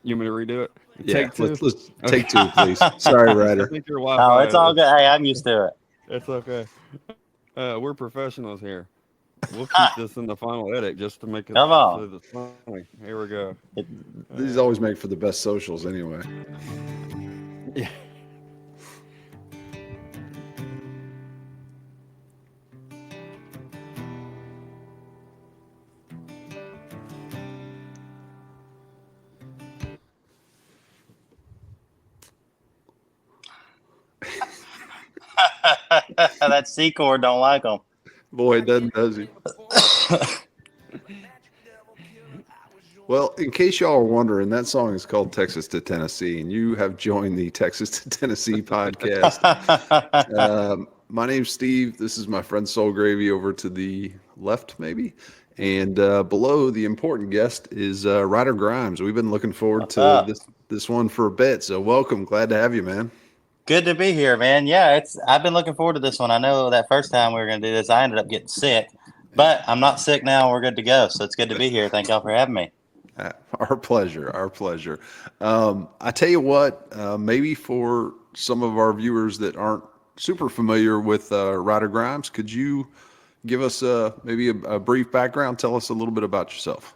You want me to redo it? Yeah, Take two. let's Okay. take two, please. Sorry, I Ryder. think your Oh, Wi-Fi it's all is. good. Hey, I'm used to it. It's okay. We're professionals here. We'll keep Ha! this in the final edit just to make it Come so on. that it's funny. Here we go. It, These always make for the best socials, anyway. Yeah. that C chord don't like them. Boy, it doesn't, does he? Well, in case y'all are wondering, that song is called Texas to Tennessee, and you have joined the Texas to Tennessee podcast. My name's Steve. This is my friend Soul Gravy over to the left, maybe. And below, the important guest is Ryder Grimes. We've been looking forward What's to up? this one for a bit, so welcome. Glad to have you, man. Good to be here, man. Yeah, it's. I've been looking forward to this one. I know that first time we were going to do this, I ended up getting sick, but I'm not sick now. We're good to go. So it's good to be here. Thank y'all for having me. Our pleasure. Our pleasure. I tell you what, maybe for some of our viewers that aren't super familiar with Ryder Grimes, could you give us maybe a brief background? Tell us a little bit about yourself.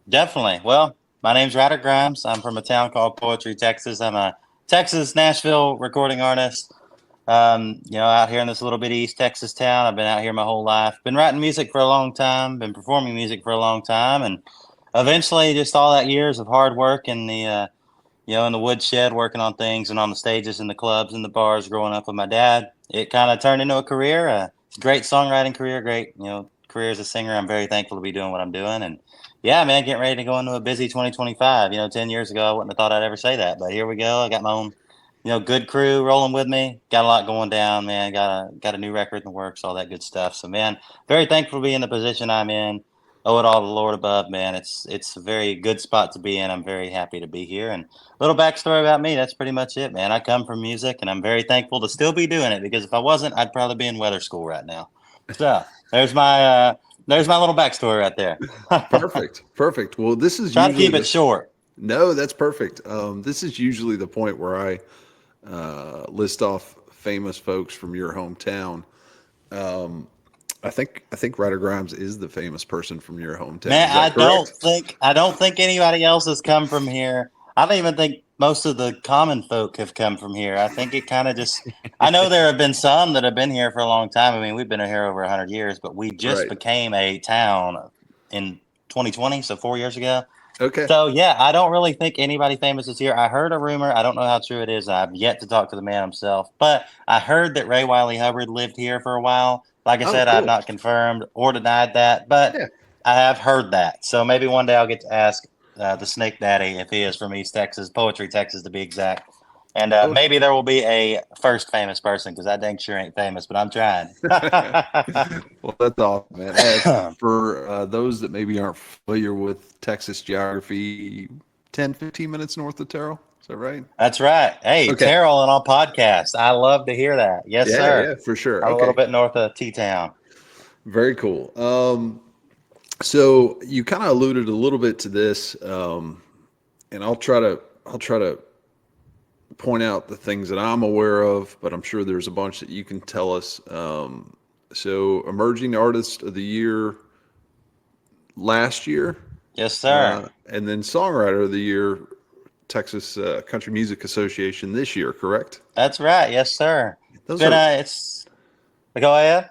Definitely. Well, my name's Ryder Grimes. I'm from a town called Poetry, Texas. I'm a Texas, Nashville recording artist. Out here in this little bitty East Texas town. I've been out here my whole life. Been writing music for a long time. Been performing music for a long time, and eventually, just all that years of hard work in the in the woodshed, working on things and on the stages and the clubs and the bars. Growing up with my dad, it kind of turned into a career. Great songwriting career. Great, career as a singer. I'm very thankful to be doing what I'm doing, and yeah, man, getting ready to go into a busy 2025. 10 years ago, I wouldn't have thought I'd ever say that, but here we go. I got my own good crew rolling with me. Got a lot going down, man. Got a new record in the works, all that good stuff. So, man, very thankful to be in the position I'm in. Owe it all to the Lord above, man. It's a very good spot to be in. I'm very happy to be here. And a little backstory about me. That's pretty much it, man. I come from music, and I'm very thankful to still be doing it because if I wasn't, I'd probably be in weather school right now. So there's my little backstory right there. Perfect. Perfect. Well, this is Try to usually keep it short. no, that's perfect. This is usually the point where I list off famous folks from your hometown. Um, I think Ryder Grimes is the famous person from your hometown. Man, Is that correct? I don't think anybody else has come from here. I don't even think most of the common folk have come from here. I think it kind of just. I know there have been some that have been here for a long time. I mean, we've been here over 100 years, but we just Right. became a town in 2020, so 4 years ago. Okay. So yeah, I don't really think anybody famous is here. I heard a rumor. I don't know how true it is. I've yet to talk to the man himself, but I heard that Ray Wiley Hubbard lived here for a while. Like I Oh, said, I've cool. not confirmed or denied that, but Yeah. I have heard that. So maybe one day I'll get to ask the Snake Daddy if he is from East Texas, Poetry, Texas, to be exact. And Oh. maybe there will be a first famous person because I dang sure ain't famous, but I'm trying. Well, that's awesome, man. For those that maybe aren't familiar with Texas geography, 10, 15 minutes north of Terrell. Is that right? That's right. Hey, Okay. Terrell on our podcast. I love to hear that. Yes, Yeah, sir. yeah, for sure. I'm a little Okay. bit north of T-Town. Very cool. So you kind of alluded a little bit to this, and I'll try to point out the things that I'm aware of, but I'm sure there's a bunch that you can tell us. So emerging artist of the year last year, Yes, sir. and then songwriter of the year, Texas Country Music Association this year, correct? That's right. Yes, sir. Those But are. it's go ahead.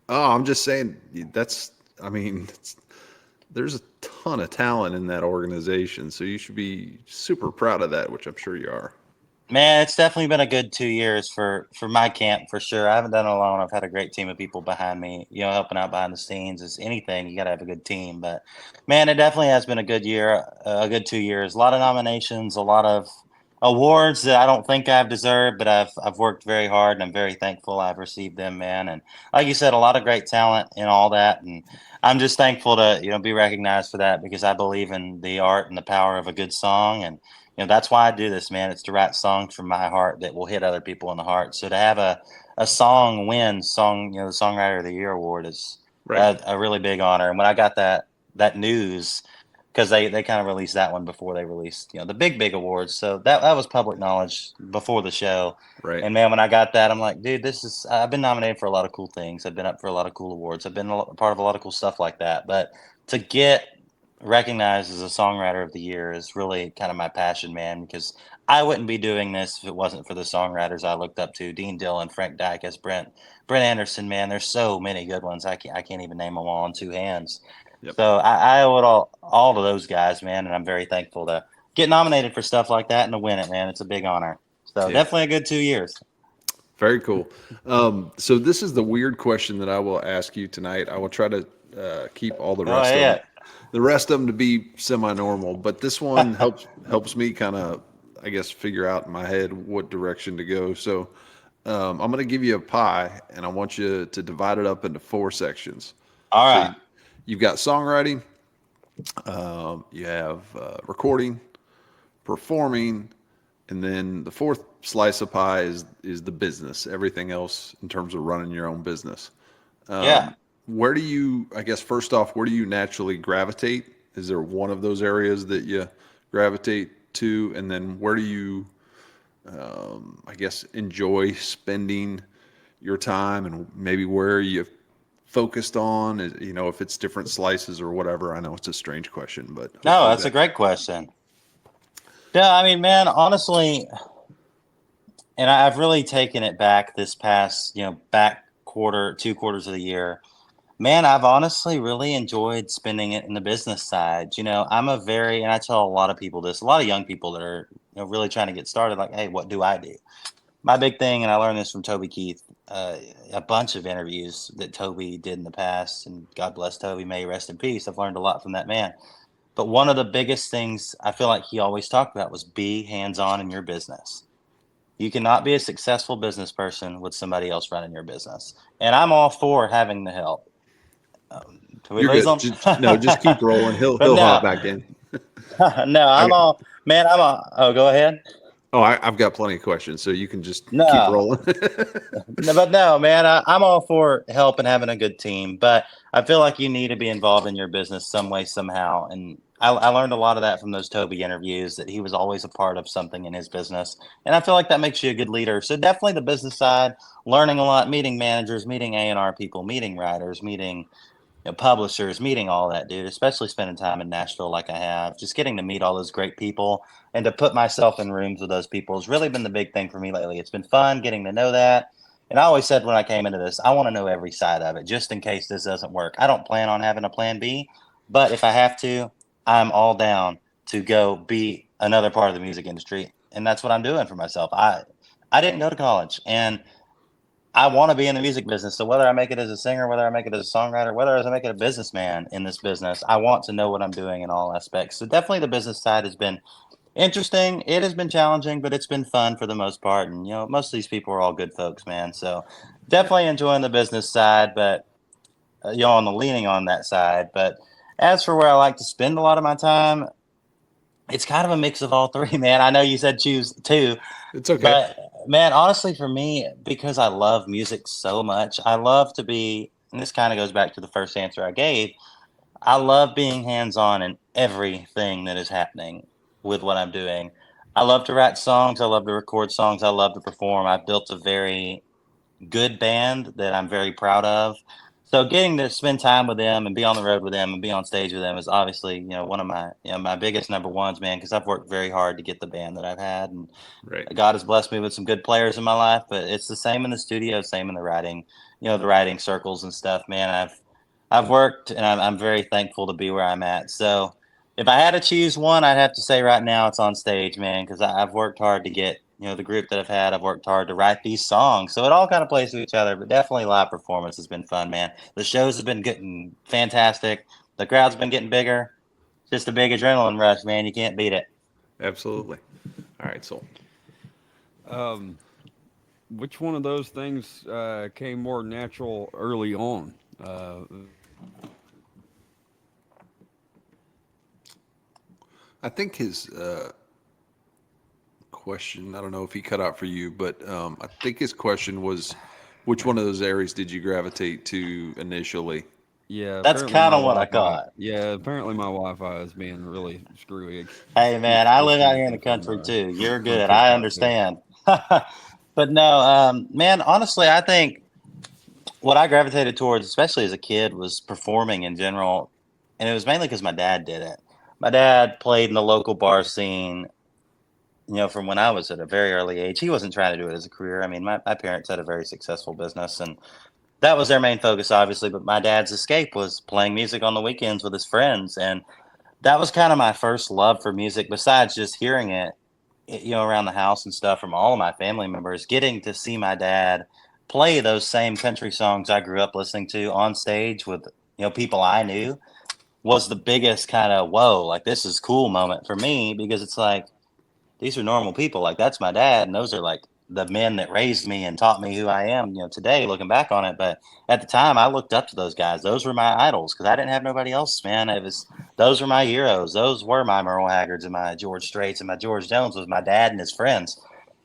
Oh, I'm just saying that's. I mean, there's a ton of talent in that organization, so you should be super proud of that, which I'm sure you are. Man, it's definitely been a good 2 years for my camp for sure. I haven't done it alone. I've had a great team of people behind me, helping out behind the scenes. Is anything you got to have a good team, but man, it definitely has been a good year, a good 2 years. A lot of nominations, a lot of awards that I don't think I've deserved, but I've worked very hard and I'm very thankful I've received them, man. And like you said, a lot of great talent and all that, and I'm just thankful to be recognized for that because I believe in the art and the power of a good song and that's why I do this, man. It's to write songs from my heart that will hit other people in the heart. So to have a song win the Songwriter of the Year award is Right. a really big honor. And when I got that news, because they kind of released that one before they released the big awards. So that was public knowledge before the show. Right. And man, when I got that, I'm like, dude, I've been nominated for a lot of cool things. I've been up for a lot of cool awards. I've been a part of a lot of cool stuff like that. But to get recognized as a songwriter of the year is really kind of my passion, man, because I wouldn't be doing this if it wasn't for the songwriters I looked up to: Dean Dillon, Frank Dykes, Brent Anderson. Man, there's so many good ones. I can't even name them all on two hands. Yep. So I owe it all to those guys, man, and I'm very thankful to get nominated for stuff like that and to win it, man. It's a big honor. So definitely a good 2 years. Very cool. So this is the weird question that I will ask you tonight. I will try to keep all the rest of them. The rest of them to be semi-normal, but this one helps me kind of, I guess, figure out in my head what direction to go. So I'm going to give you a pie, and I want you to divide it up into 4 sections. All right. So you've got songwriting, you have recording, performing, and then the 4th slice of pie is the business. Everything else in terms of running your own business. Where do you, I guess, first off, where do you naturally gravitate? Is there one of those areas that you gravitate to? And then where do you, I guess, enjoy spending your time, and maybe where you focused on, if it's different slices or whatever? I know it's a strange question, but no, that's a great question. Yeah, I mean, man, honestly, and I've really taken it back this past, back 2 quarters of the year. Man, I've honestly really enjoyed spending it in the business side. And I tell a lot of people this, a lot of young people that are really trying to get started, like, hey, what do I do? My big thing, and I learned this from Toby Keith, a bunch of interviews that Toby did in the past, and God bless Toby, may he rest in peace. I've learned a lot from that man. But one of the biggest things I feel like he always talked about was be hands-on in your business. You cannot be a successful business person with somebody else running your business. And I'm all for having the help. You're good. Just keep rolling. He'll hop back in. No, go ahead. Oh, I've got plenty of questions, so you can just keep rolling. No, man, I'm all for help and having a good team, but I feel like you need to be involved in your business some way, somehow. And I learned a lot of that from those Toby interviews, that he was always a part of something in his business. And I feel like that makes you a good leader. So definitely the business side, learning a lot, meeting managers, meeting A&R people, meeting writers, meeting publishers, meeting all that, dude, especially spending time in Nashville like I have, just getting to meet all those great people and to put myself in rooms with those people has really been the big thing for me lately. It's been fun getting to know that. And I always said when I came into this, I want to know every side of it, just in case this doesn't work. I don't plan on having a plan B, but if I have to, I'm all down to go be another part of the music industry. And that's what I'm doing for myself. I didn't go to college, and I want to be in the music business. So whether I make it as a singer, whether I make it as a songwriter, whether I make it a businessman in this business, I want to know what I'm doing in all aspects. So definitely the business side has been interesting. It has been challenging, but it's been fun for the most part. And, most of these people are all good folks, man. So definitely enjoying the business side, but, on the leaning on that side. But as for where I like to spend a lot of my time, it's kind of a mix of all 3, man. I know you said choose 2. It's okay. But, man, honestly, for me, because I love music so much, I love to be, and this kind of goes back to the first answer I gave, I love being hands-on in everything that is happening with what I'm doing. I love to write songs. I love to record songs. I love to perform. I've built a very good band that I'm very proud of. So getting to spend time with them and be on the road with them and be on stage with them is obviously, one of my, my biggest number ones, man, because I've worked very hard to get the band that I've had. And God has blessed me with some good players in my life, but it's the same in the studio, same in the writing, the writing circles and stuff, man. I've worked, and I'm very thankful to be where I'm at. So if I had to choose one, I'd have to say right now it's on stage, man, because I've worked hard to get, the group that I've had. I've worked hard to write these songs. So it all kind of plays to each other, but definitely live performance has been fun, man. The shows have been getting fantastic. The crowd's been getting bigger. Just a big adrenaline rush, man. You can't beat it. Absolutely. All right, so. Which one of those things came more natural early on? I think his question, I don't know if he cut out for you, but I think his question was, which one of those areas did you gravitate to initially? Yeah, That's apparently kind my of what I Wi-Fi. caught. Yeah, apparently my Wi-Fi is being really screwy. It Hey, keeps man, I live out here in the disconnecting country too. You're from good. I TikTok too. understand. But no, man, honestly, I think what I gravitated towards, especially as a kid, was performing in general. And it was mainly because my dad did it. My dad played in the local bar scene, from when I was at a very early age. He wasn't trying to do it as a career. I mean, my parents had a very successful business, and that was their main focus, obviously. But my dad's escape was playing music on the weekends with his friends. And that was kind of my first love for music, besides just hearing it, around the house and stuff from all of my family members, getting to see my dad play those same country songs I grew up listening to on stage with, people I knew was the biggest kind of whoa, like this is cool moment for me because it's like these are normal people. Like that's my dad, and those are like the men that raised me and taught me who I am, today looking back on it. But at the time I looked up to those guys. Those were my idols because I didn't have nobody else, man. Those were my heroes. Those were my Merle Haggards and my George Straits and my George Jones was my dad and his friends.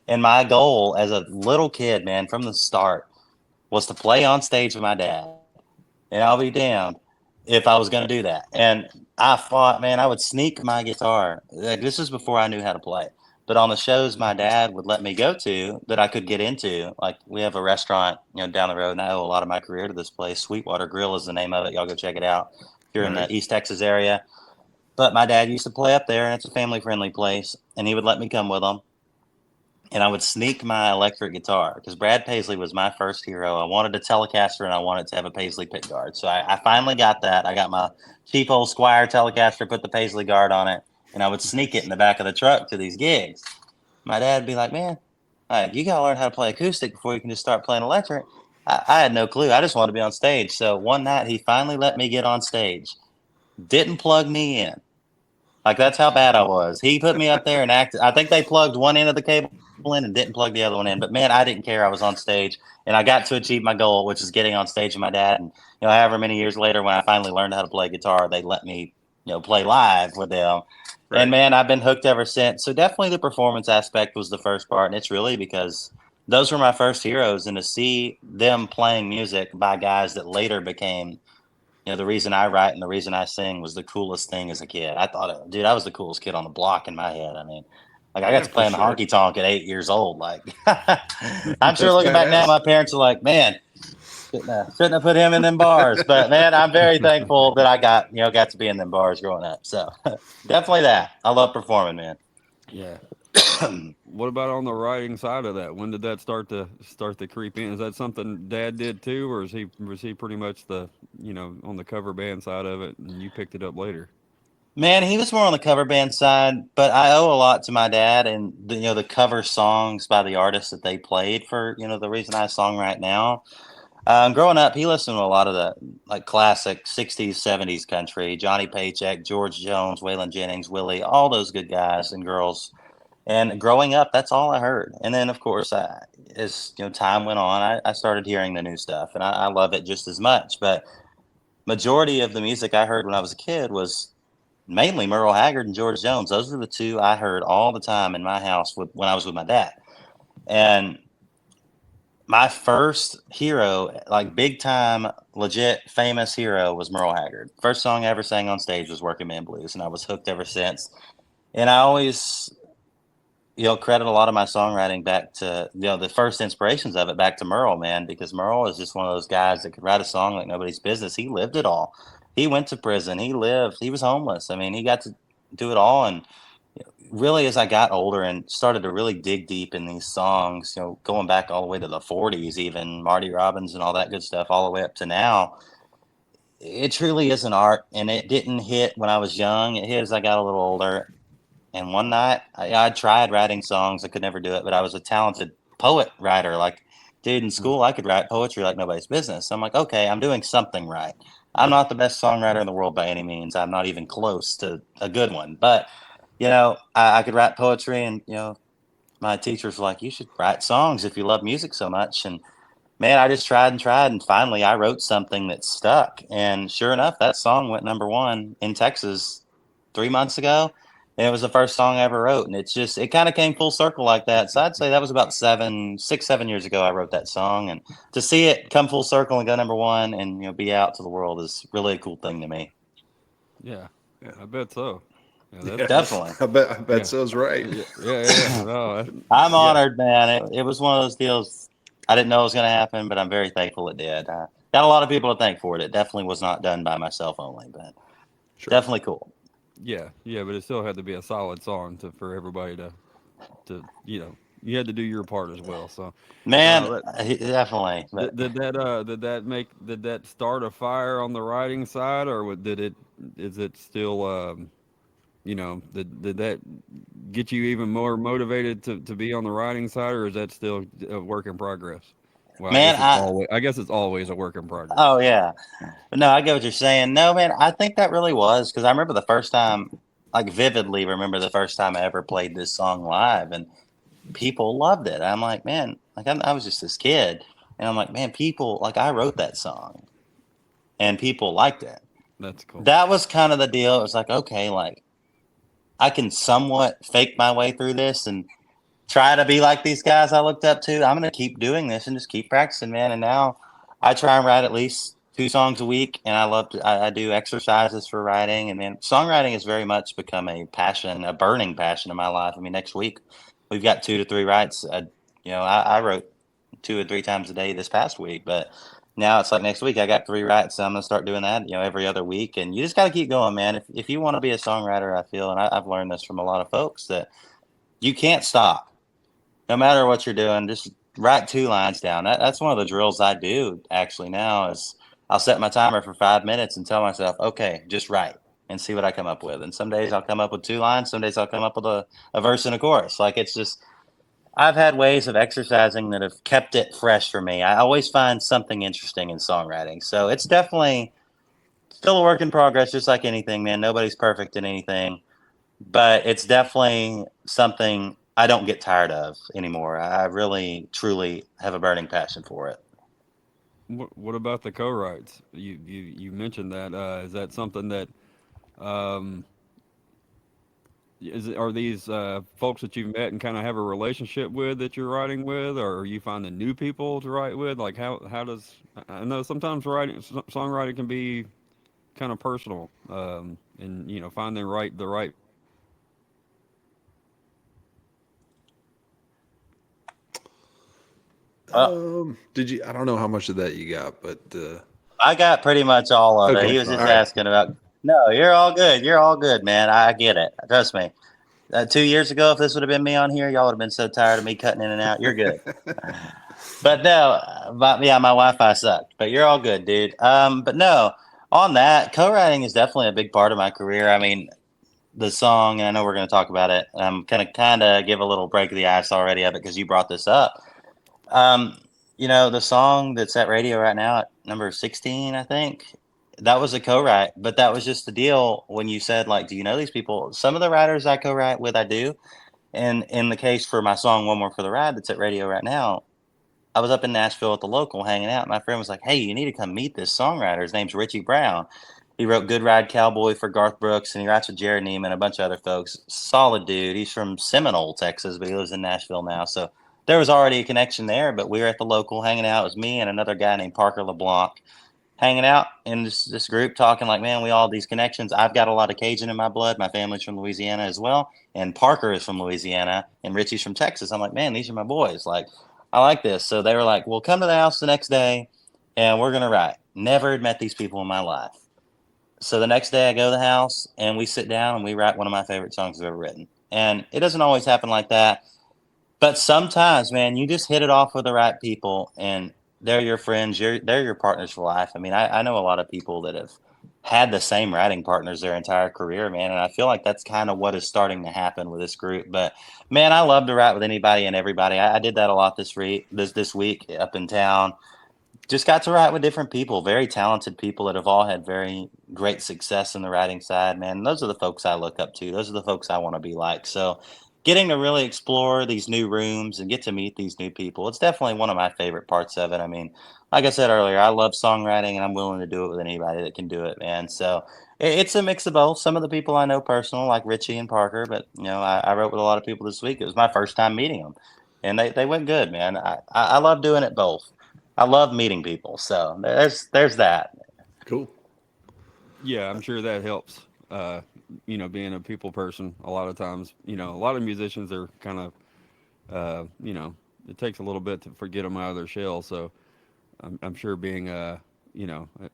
And my goal as a little kid, man, from the start was to play on stage with my dad. And I'll be damned if I was going to do that. And I fought, man, I would sneak my guitar. Like, this is before I knew how to play. But on the shows my dad would let me go to that I could get into, like we have a restaurant, down the road, and I owe a lot of my career to this place. Sweetwater Grill is the name of it. Y'all go check it out if you're in Right. the East Texas area. But my dad used to play up there, and it's a family friendly place, and he would let me come with him. And I would sneak my electric guitar because Brad Paisley was my first hero. I wanted a Telecaster and I wanted to have a Paisley pickguard. So I finally got that. I got my cheap old Squire Telecaster, put the Paisley guard on it, and I would sneak it in the back of the truck to these gigs. My dad would be like, man, you got to learn how to play acoustic before you can just start playing electric. I had no clue. I just wanted to be on stage. So one night he finally let me get on stage, didn't plug me in. Like that's how bad I was. He put me up there and acted. I think they plugged one end of the cable in and didn't plug the other one in. But man, I didn't care. I was on stage and I got to achieve my goal, which is getting on stage with my dad. And however many years later, when I finally learned how to play guitar, they let me play live with them. Right. And man, I've been hooked ever since. So definitely the performance aspect was the first part, and it's really because those were my first heroes, and to see them playing music by guys that later became the reason I write and the reason I sing was the coolest thing as a kid. I thought, dude, I was the coolest kid on the block in my head. I mean, like I got Yeah, to for play in the sure. honky tonk at 8 years old. Like, I'm sure That's looking back now, badass. my parents are like, man, shouldn't have put him in them bars. But man, I'm very thankful that I got to be in them bars growing up. So definitely that. I love performing, man. Yeah. What about on the writing side of that? When did that start to creep in? Is that something Dad did too, or was he pretty much the on the cover band side of it, and you picked it up later? Man, he was more on the cover band side, but I owe a lot to my dad and the cover songs by the artists that they played for the reason I song right now. Growing up, he listened to a lot of the like classic '60s, '70s country, Johnny Paycheck, George Jones, Waylon Jennings, Willie, all those good guys and girls. And growing up, that's all I heard. And then, of course, as time went on, I started hearing the new stuff, and I love it just as much. But majority of the music I heard when I was a kid was mainly Merle Haggard and George Jones. Those were the two I heard all the time in my house when I was with my dad. And my first hero, like big time, legit famous hero, was Merle Haggard. First song I ever sang on stage was Working Man Blues, and I was hooked ever since. And I always, credit a lot of my songwriting back to, the first inspirations of it back to Merle, man, because Merle is just one of those guys that could write a song like nobody's business. He lived it all. He went to prison. He was homeless. I mean, he got to do it all. And really, as I got older and started to really dig deep in these songs, going back all the way to the 40s, even Marty Robbins and all that good stuff, all the way up to now, it truly is an art. And it didn't hit when I was young. It hit as I got a little older. And one night, I tried writing songs. I could never do it, but I was a talented poet writer. Like, dude, in school, I could write poetry like nobody's business. I'm like, okay, I'm doing something right. I'm not the best songwriter in the world by any means. I'm not even close to a good one. But, I could write poetry, and, my teachers were like, you should write songs if you love music so much. And man, I just tried and tried. And finally, I wrote something that stuck. And sure enough, that song went number one in Texas 3 months ago. And it was the first song I ever wrote. And it kind of came full circle like that. So I'd say that was about 7 years ago I wrote that song. And to see it come full circle and go number one and, be out to the world is really a cool thing to me. Yeah, I bet so. Yeah, Yeah, Definitely. I bet yeah, so's right. yeah. No, I'm yeah, honored, man. It was one of those deals I didn't know it was going to happen, but I'm very thankful it did. Got a lot of people to thank for it. It definitely was not done by myself only, but Sure. definitely cool. yeah. But it still had to be a solid song for everybody to you had to do your part as well. So, Man, that, definitely. But did that start a fire on the writing side, or did it is it still did that get you even more motivated to be on the writing side, or is that still a work in progress? Well, man, I guess it's always a work in progress. oh yeah. But no, I get what you're saying. No, man, I think that really was because I remember the first time, like vividly remember the first time I ever played this song live, and people loved it. I'm like, man, like I was just this kid, and I'm like, man, people like I wrote that song, and people liked it. That's cool. That was kind of the deal. It was like, okay, like I can somewhat fake my way through this and try to be like these guys I looked up to. I'm going to keep doing this and just keep practicing, man. And now I try and write at least 2 songs a week, and I do exercises for writing. And then songwriting has very much become a passion, a burning passion in my life. I mean, next week we've got 2 to 3 writes. I wrote 2 or 3 times a day this past week, but now it's like next week I got 3 writes. So I'm gonna start doing that, every other week. And you just got to keep going, man. If you want to be a songwriter, I feel, and I've learned this from a lot of folks that you can't stop no matter what you're doing. Just write 2 lines down. That's one of the drills I do actually now is I'll set my timer for 5 minutes and tell myself, okay, just write and see what I come up with. And some days I'll come up with 2 lines. Some days I'll come up with a verse and a chorus. Like it's just, I've had ways of exercising that have kept it fresh for me. I always find something interesting in songwriting. So it's definitely still a work in progress, just like anything, man. Nobody's perfect in anything, but it's definitely something I don't get tired of anymore. I really, truly have a burning passion for it. What about the co-writes? You mentioned that. Is that something that um, are these folks that you've met and kind of have a relationship with that you're writing with, or are you finding new people to write with? Like how does I know sometimes songwriting can be kind of personal, and finding the right. Did you? I don't know how much of that you got, but I got pretty much all of it. okay, He was all just right. asking about. No, you're all good. You're all good, man. I get it. Trust me. 2 years ago, if this would have been me on here, y'all would have been so tired of me cutting in and out. You're good. But no, yeah, my Wi-Fi sucked. But you're all good, dude. But no, on that, co-writing is definitely a big part of my career. I mean, the song, and I know we're going to talk about it. I'm gonna kind of give a little break of the ice already of it because you brought this up. Um, the song that's at radio right now at number 16, I think, that was a co-write, but that was just the deal when you said, like, do you know these people? Some of the writers I co-write with, I do. And in the case for my song, One More for the Ride, that's at radio right now, I was up in Nashville at the local hanging out. My friend was like, hey, you need to come meet this songwriter. His name's Richie Brown. He wrote Good Ride Cowboy for Garth Brooks, and he writes with Jared Neiman and a bunch of other folks. Solid dude. He's from Seminole, Texas, but he lives in Nashville now. So there was already a connection there, but we were at the local hanging out. It was me and another guy named Parker LeBlanc hanging out in this group talking like, man, we all have these connections. I've got a lot of Cajun in my blood. My family's from Louisiana as well. And Parker is from Louisiana and Richie's from Texas. I'm like, man, these are my boys. Like, I like this. So they were like, well, come to the house the next day and we're going to write. Never had met these people in my life. So the next day I go to the house and we sit down and we write one of my favorite songs I've ever written. And it doesn't always happen like that. But sometimes, man, you just hit it off with the right people and they're your friends, they're your partners for life. I mean, I know a lot of people that have had the same writing partners their entire career, man. And I feel like that's kind of what is starting to happen with this group. But man, I love to write with anybody and everybody. I did that a lot this week up in town. Just got to write with different people, very talented people that have all had very great success in the writing side, man. Those are the folks I look up to. Those are the folks I want to be like. So getting to really explore these new rooms and get to meet these new people, it's definitely one of my favorite parts of it. I mean, like I said earlier, I love songwriting and I'm willing to do it with anybody that can do it, man. So It's a mix of both. Some of the people I know personal, like Richie and Parker, but I wrote with a lot of people this week. It was my first time meeting them, and they went good, man. I love doing it both. I love meeting people, so there's that. Cool. Yeah, I'm sure that helps. Being a people person, a lot of times, a lot of musicians are kind of, it takes a little bit to forget them out of their shell. So I'm sure being a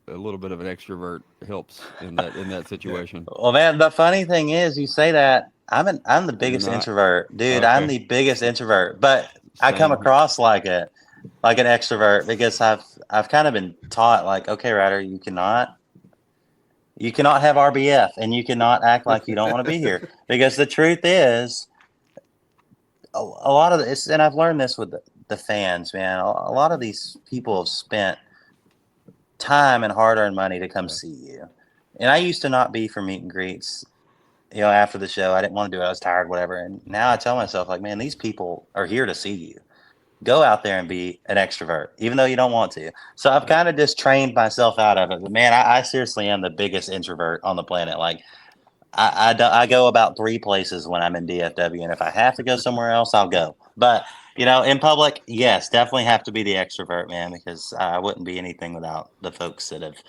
little bit of an extrovert helps in that Yeah. situation. Well, man, the funny thing is, you say that I'm the You're biggest not introvert, dude. I'm okay. the biggest introvert, but I come Same. across like an extrovert because I've kind of been taught like, okay, Ryder, you cannot have RBF and you cannot act like you don't want to be here because the truth is a lot of this, and I've learned this with the fans, man. A lot of these people have spent time and hard-earned money to come Yeah. see you, and I used to not be for meet and greets. After the show, I didn't want to do it. I was tired, whatever. And now I tell myself, like, man, these people are here to see you. Go out there and be an extrovert, even though you don't want to. So I've kind of just trained myself out of it. But man, I seriously am the biggest introvert on the planet. Like, I go about 3 places when I'm in DFW, and if I have to go somewhere else, I'll go. But in public, yes, definitely have to be the extrovert, man, because I wouldn't be anything without the folks that have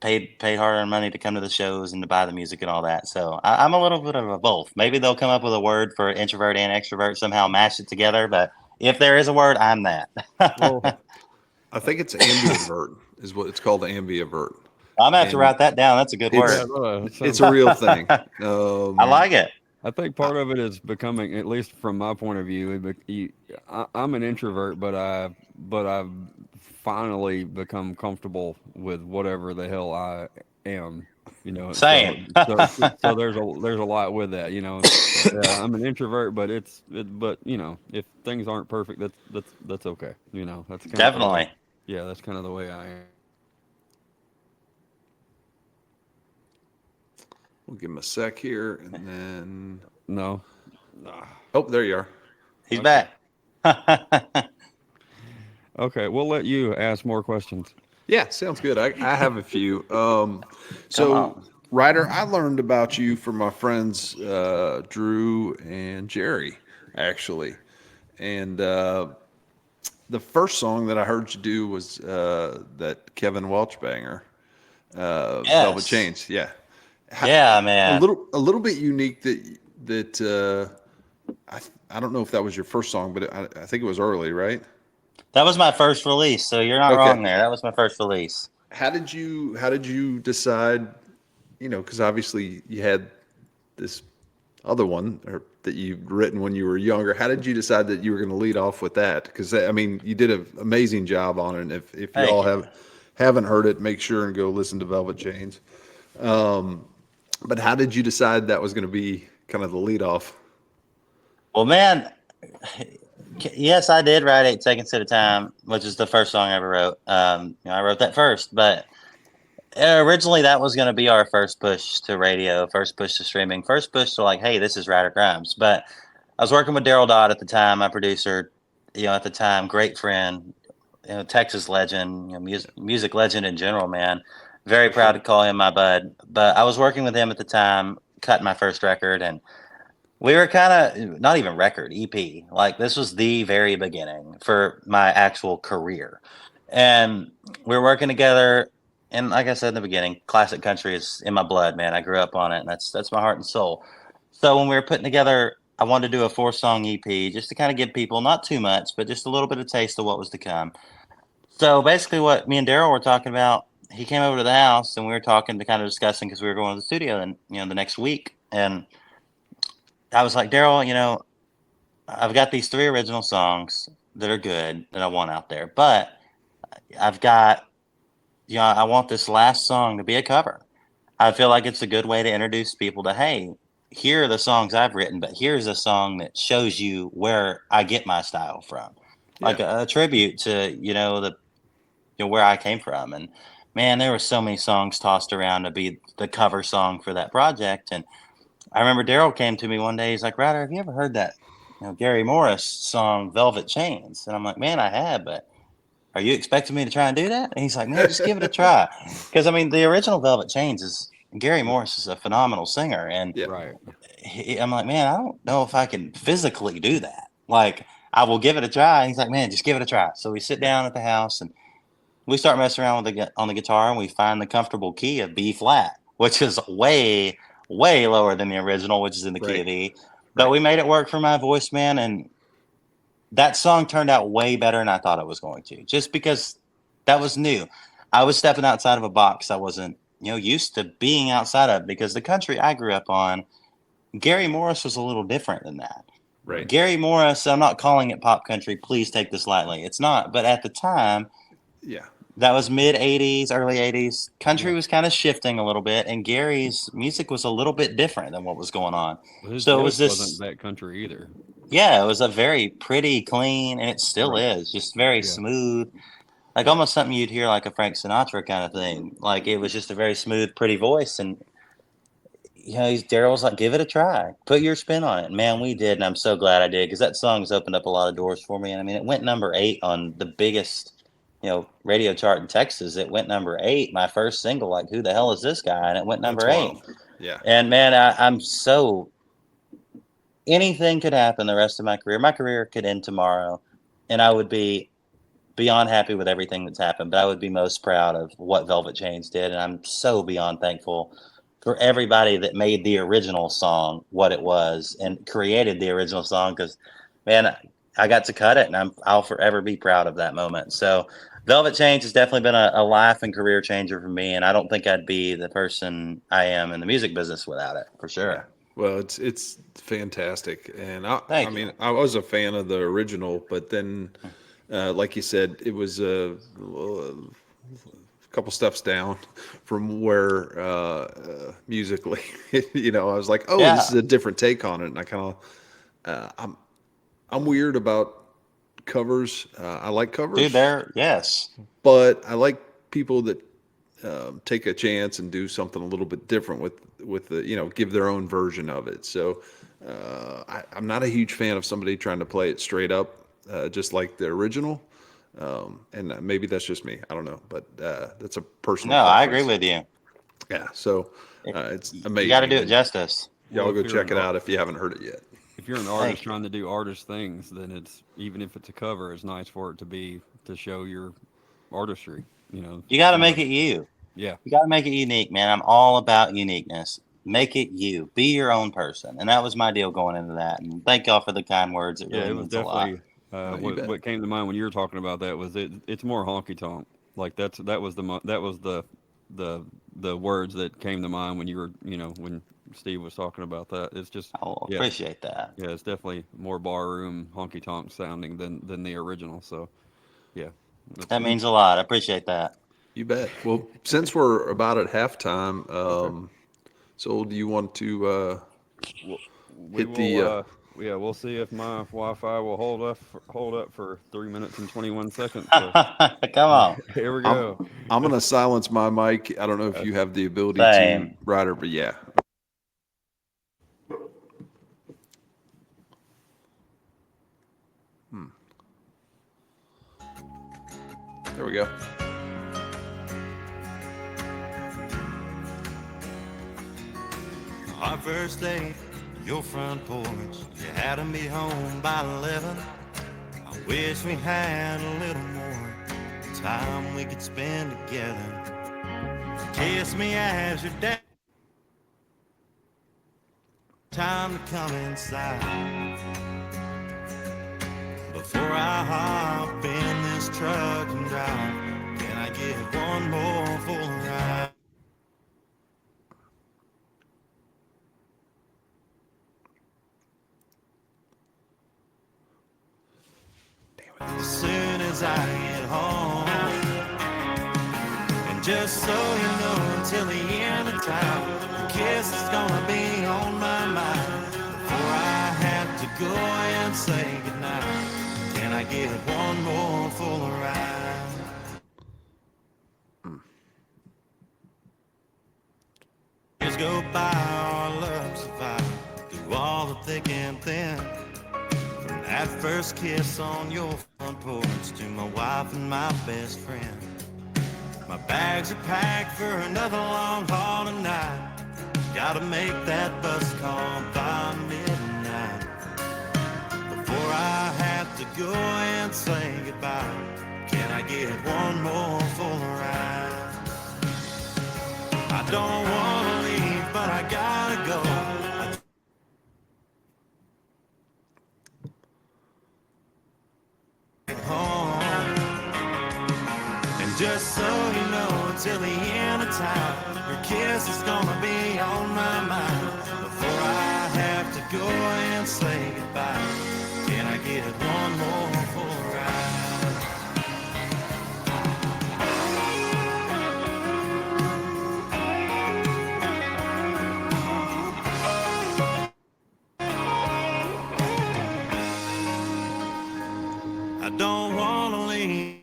paid hard-earned money to come to the shows and to buy the music and all that. So I'm a little bit of a both. Maybe they'll come up with a word for introvert and extrovert, somehow mash it together. But if there is a word, I'm that. Well, I think it's ambivert is what it's called, ambivert. I'm gonna have to And write that down. That's a good it's Yeah, word. that it's sounds. a real thing. I like it. I think part of it is becoming, at least from my point of view, I'm an introvert, but I've finally become comfortable with whatever the hell I am. So Same. so there's a lot with that. Yeah, I'm an introvert, but if things aren't perfect, that's okay. That's kind of the way. Definitely. Yeah, that's kind of the way I am. We'll give him a sec here, and then No. oh, there you are. He's Okay. back. Okay, we'll let you ask more questions. Yeah, sounds good. I have a few. Come So, on. Ryder, I learned about you from my friends Drew and Jerry, actually. And the first song that I heard you do was that Kevin Welch banger, Velvet Yes. Chains. Yeah, Yeah, a man. little bit unique that I don't know if that was your first song, but I think it was early, right? That was my first release, so you're not Okay. wrong there. That was my first release. How did you decide? Because obviously you had this other one that you'd written when you were younger. How did you decide that you were going to lead off with that? Because I mean, you did an amazing job on it. And if Thank y'all you. haven't heard it, make sure and go listen to Velvet Chains. But how did you decide that was going to be kind of the lead off? Well, man, yes, I did write 8 Seconds at a Time, which is the first song I ever wrote. I wrote that first, but originally that was going to be our first push to radio, first push to streaming, first push to like, hey, this is Ryder Grimes. But I was working with Daryl Dodd at the time, my producer, at the time, great friend, Texas legend, music legend in general, man. Very For proud sure. to call him my bud. But I was working with him at the time, cutting my first record, and we were kind of not even record EP. Like this was the very beginning for my actual career, and we were working together. And like I said in the beginning, classic country is in my blood, man. I grew up on it, and that's my heart and soul. So when we were putting together, I wanted to do a 4-song EP just to kind of give people not too much, but just a little bit of taste of what was to come. So basically, what me and Daryl were talking about, he came over to the house, and we were talking to kind of discussing because we were going to the studio, and the next week, and I was like, Daryl, I've got these 3 original songs that are good that I want out there, but I've got, I want this last song to be a cover. I feel like it's a good way to introduce people to, hey, here are the songs I've written, but here's a song that shows you where I get my style from, Yeah. like a tribute to, where I came from. And man, there were so many songs tossed around to be the cover song for that project. And I remember Daryl came to me one day. He's like, Ryder, have you ever heard that Gary Morris song Velvet Chains? And I'm like, man, I have, but are you expecting me to try and do that? And he's like, man, just give it a try. Because I mean, the original Velvet Chains is Gary Morris is a phenomenal singer, and Yeah. Right. I'm like, man, I don't know if I can physically do that. Like, I will give it a try. He's like, man, just give it a try. So we sit down at the house and we start messing around with on the guitar, and we find the comfortable key of B flat, which is way, way lower than the original, which is in the key Right. of E. But Right. we made it work for my voice, man, and that song turned out way better than I thought it was going to, just because that was new. I was stepping outside of a box I wasn't, used to being outside of, because the country I grew up on, Gary Morris was a little different than that. Right. Gary Morris, I'm not calling it pop country. Please take this lightly. It's not. But at the time, Yeah. that was mid 80s, early 80s. Country Yeah. was kind of shifting a little bit, and Gary's music was a little bit different than what was going on. Well, his So it voice was this, wasn't that country either. yeah, it was a very pretty, clean, and it still Right. is, just very Yeah. smooth. Like almost something you'd hear like a Frank Sinatra kind of thing. Like it was just a very smooth, pretty voice. And, Daryl's like, give it a try. Put your spin on it. And man, we did. And I'm so glad I did, because that song's opened up a lot of doors for me. And I mean, it went number 8 on the biggest, radio chart in Texas. It went number 8. My first single, like, who the hell is this guy? And it went number That's 8. wild. Yeah. And man, I'm so, anything could happen the rest of my career. My career could end tomorrow, and I would be beyond happy with everything that's happened. But I would be most proud of what Velvet Chains did. And I'm so beyond thankful for everybody that made the original song what it was and created the original song, because, man, I got to cut it, and I'll forever be proud of that moment. So Velvet Chains has definitely been a life and career changer for me, and I don't think I'd be the person I am in the music business without it, for sure. Yeah. Well, it's fantastic, and I Thank mean, you. I was a fan of the original, but then, like you said, it was a couple steps down from where musically, I was like, oh, Yeah. this is a different take on it, and I kind of, I'm weird about covers. I like covers, Dude, yes. but I like people that take a chance and do something a little bit different with the give their own version of it. So I'm not a huge fan of somebody trying to play it straight up, just like the original. And maybe that's just me. I don't know, but that's a personal. No, I preference. agree with you. Yeah, so it's amazing. You got to do it justice. Y'all Well, go if you're check it out if you haven't heard it yet. If you're an artist trying to do artist things, then it's, even if it's a cover, it's nice for it to show your artistry. You got to make it you. Yeah. You got to make it unique, man. I'm all about uniqueness. Make it you. Be your own person. And that was my deal going into that. And thank y'all for the kind words. It Yeah, really it was means a lot. definitely you bet. what came to mind when you were talking about that was it's more honky tonk. Like that was the words that came to mind when you were when Steve was talking about that. It's just I'll yeah, appreciate that. yeah, it's definitely more barroom honky tonk sounding than the original. So yeah, That means a lot. I appreciate that. You bet. Well, since we're about at halftime, so do you want to we hit will, the? yeah, we'll see if my Wi-Fi will hold up for 3 minutes and 21 seconds. So Come on. here we go. I'm going to silence my mic. I don't know if you have the ability Same. to, Ryder, but yeah. There we go. Our first day, your front porch, you had to be home by 11. I wish we had a little more time we could spend together. Kiss me as your dad. Time to come inside. Before I hop in this truck and drive, can I get one more full ride? As soon as I get home, and just so you know, until the end of time, the kiss is gonna be on my mind. Before I have to go and say goodnight, can I get one more full ride? Years go by, our love survived through all the thick and thin. From that first kiss on your front porch to my wife and my best friend. My bags are packed for another long haul tonight. Gotta make that bus call by midnight. Before I have to go and say goodbye, can I get one more full ride? I don't wanna leave, but I gotta go. Home. And just so you know, till the end of time, your kiss is gonna be on my mind. Before I have to go and say goodbye, can I get one more full ride? I don't wanna leave.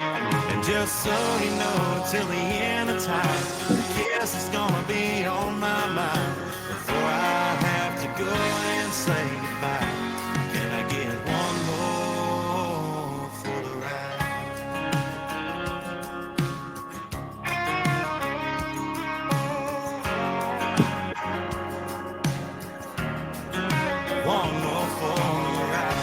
And just so you know, till the end of time, the kiss is gonna be on my mind. Before I have to go and say goodbye, can I get one more for the ride? One more for the ride.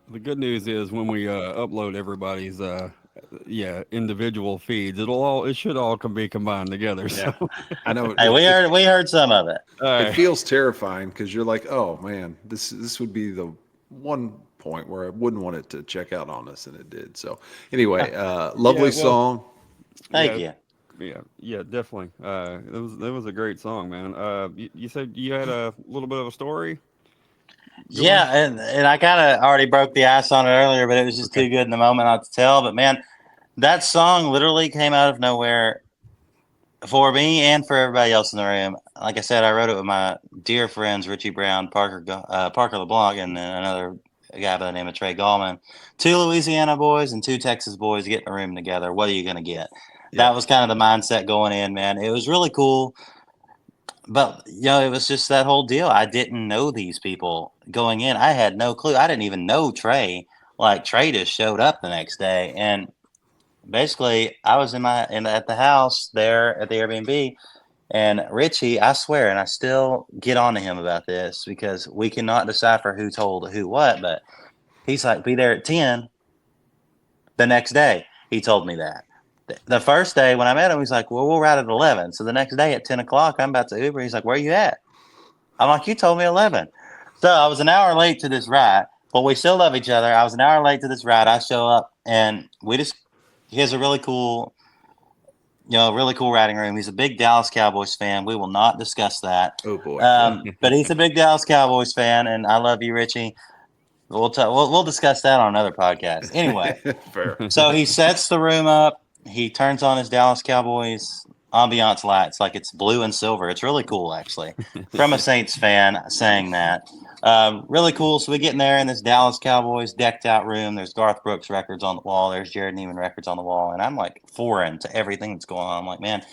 The good news is when we upload everybody's individual feeds, it should all be combined together. So I know. Hey, we heard some of it. all It right. feels terrifying because you're like, oh man, this would be the one point where I wouldn't want it to check out on us, and it did. So anyway, lovely well, song. Thank you. Yeah, definitely. It was a great song, man. You said you had a little bit of a story. Yeah, and I kind of already broke the ice on it earlier, but it was just too good in the moment not to tell. But man, that song literally came out of nowhere for me and for everybody else in the room. Like I said, I wrote it with my dear friends Richie Brown, Parker LeBlanc, and then another guy by the name of Trey Gallman. 2 Louisiana boys and 2 Texas boys get in a room together. What are you going to get? Yeah. That was kind of the mindset going in, man. It was really cool. But, it was just that whole deal. I didn't know these people going in. I had no clue. I didn't even know Trey. Like, Trey just showed up the next day. And basically, I was at the house there at the Airbnb. And Richie, I swear, and I still get on to him about this because we cannot decipher who told who what. But he's like, be there at 10 the next day. He told me that. The first day when I met him, he's like, well, we'll ride at 11. So the next day at 10 o'clock, I'm about to Uber. He's like, where are you at? I'm like, you told me 11. So I was an hour late to this ride, but we still love each other. I was an hour late to this ride. I show up and he has a really cool riding room. He's a big Dallas Cowboys fan. We will not discuss that. Oh boy. But he's a big Dallas Cowboys fan, and I love you, Richie. We'll discuss that on another podcast. Anyway, Fair. so he sets the room up. He turns on his Dallas Cowboys ambiance lights like it's blue and silver. It's really cool, actually. From a Saints fan saying that. Really cool. So we get in there in this Dallas Cowboys decked out room. There's Garth Brooks records on the wall. There's Jared Neiman records on the wall. And I'm like foreign to everything that's going on. I'm like, man,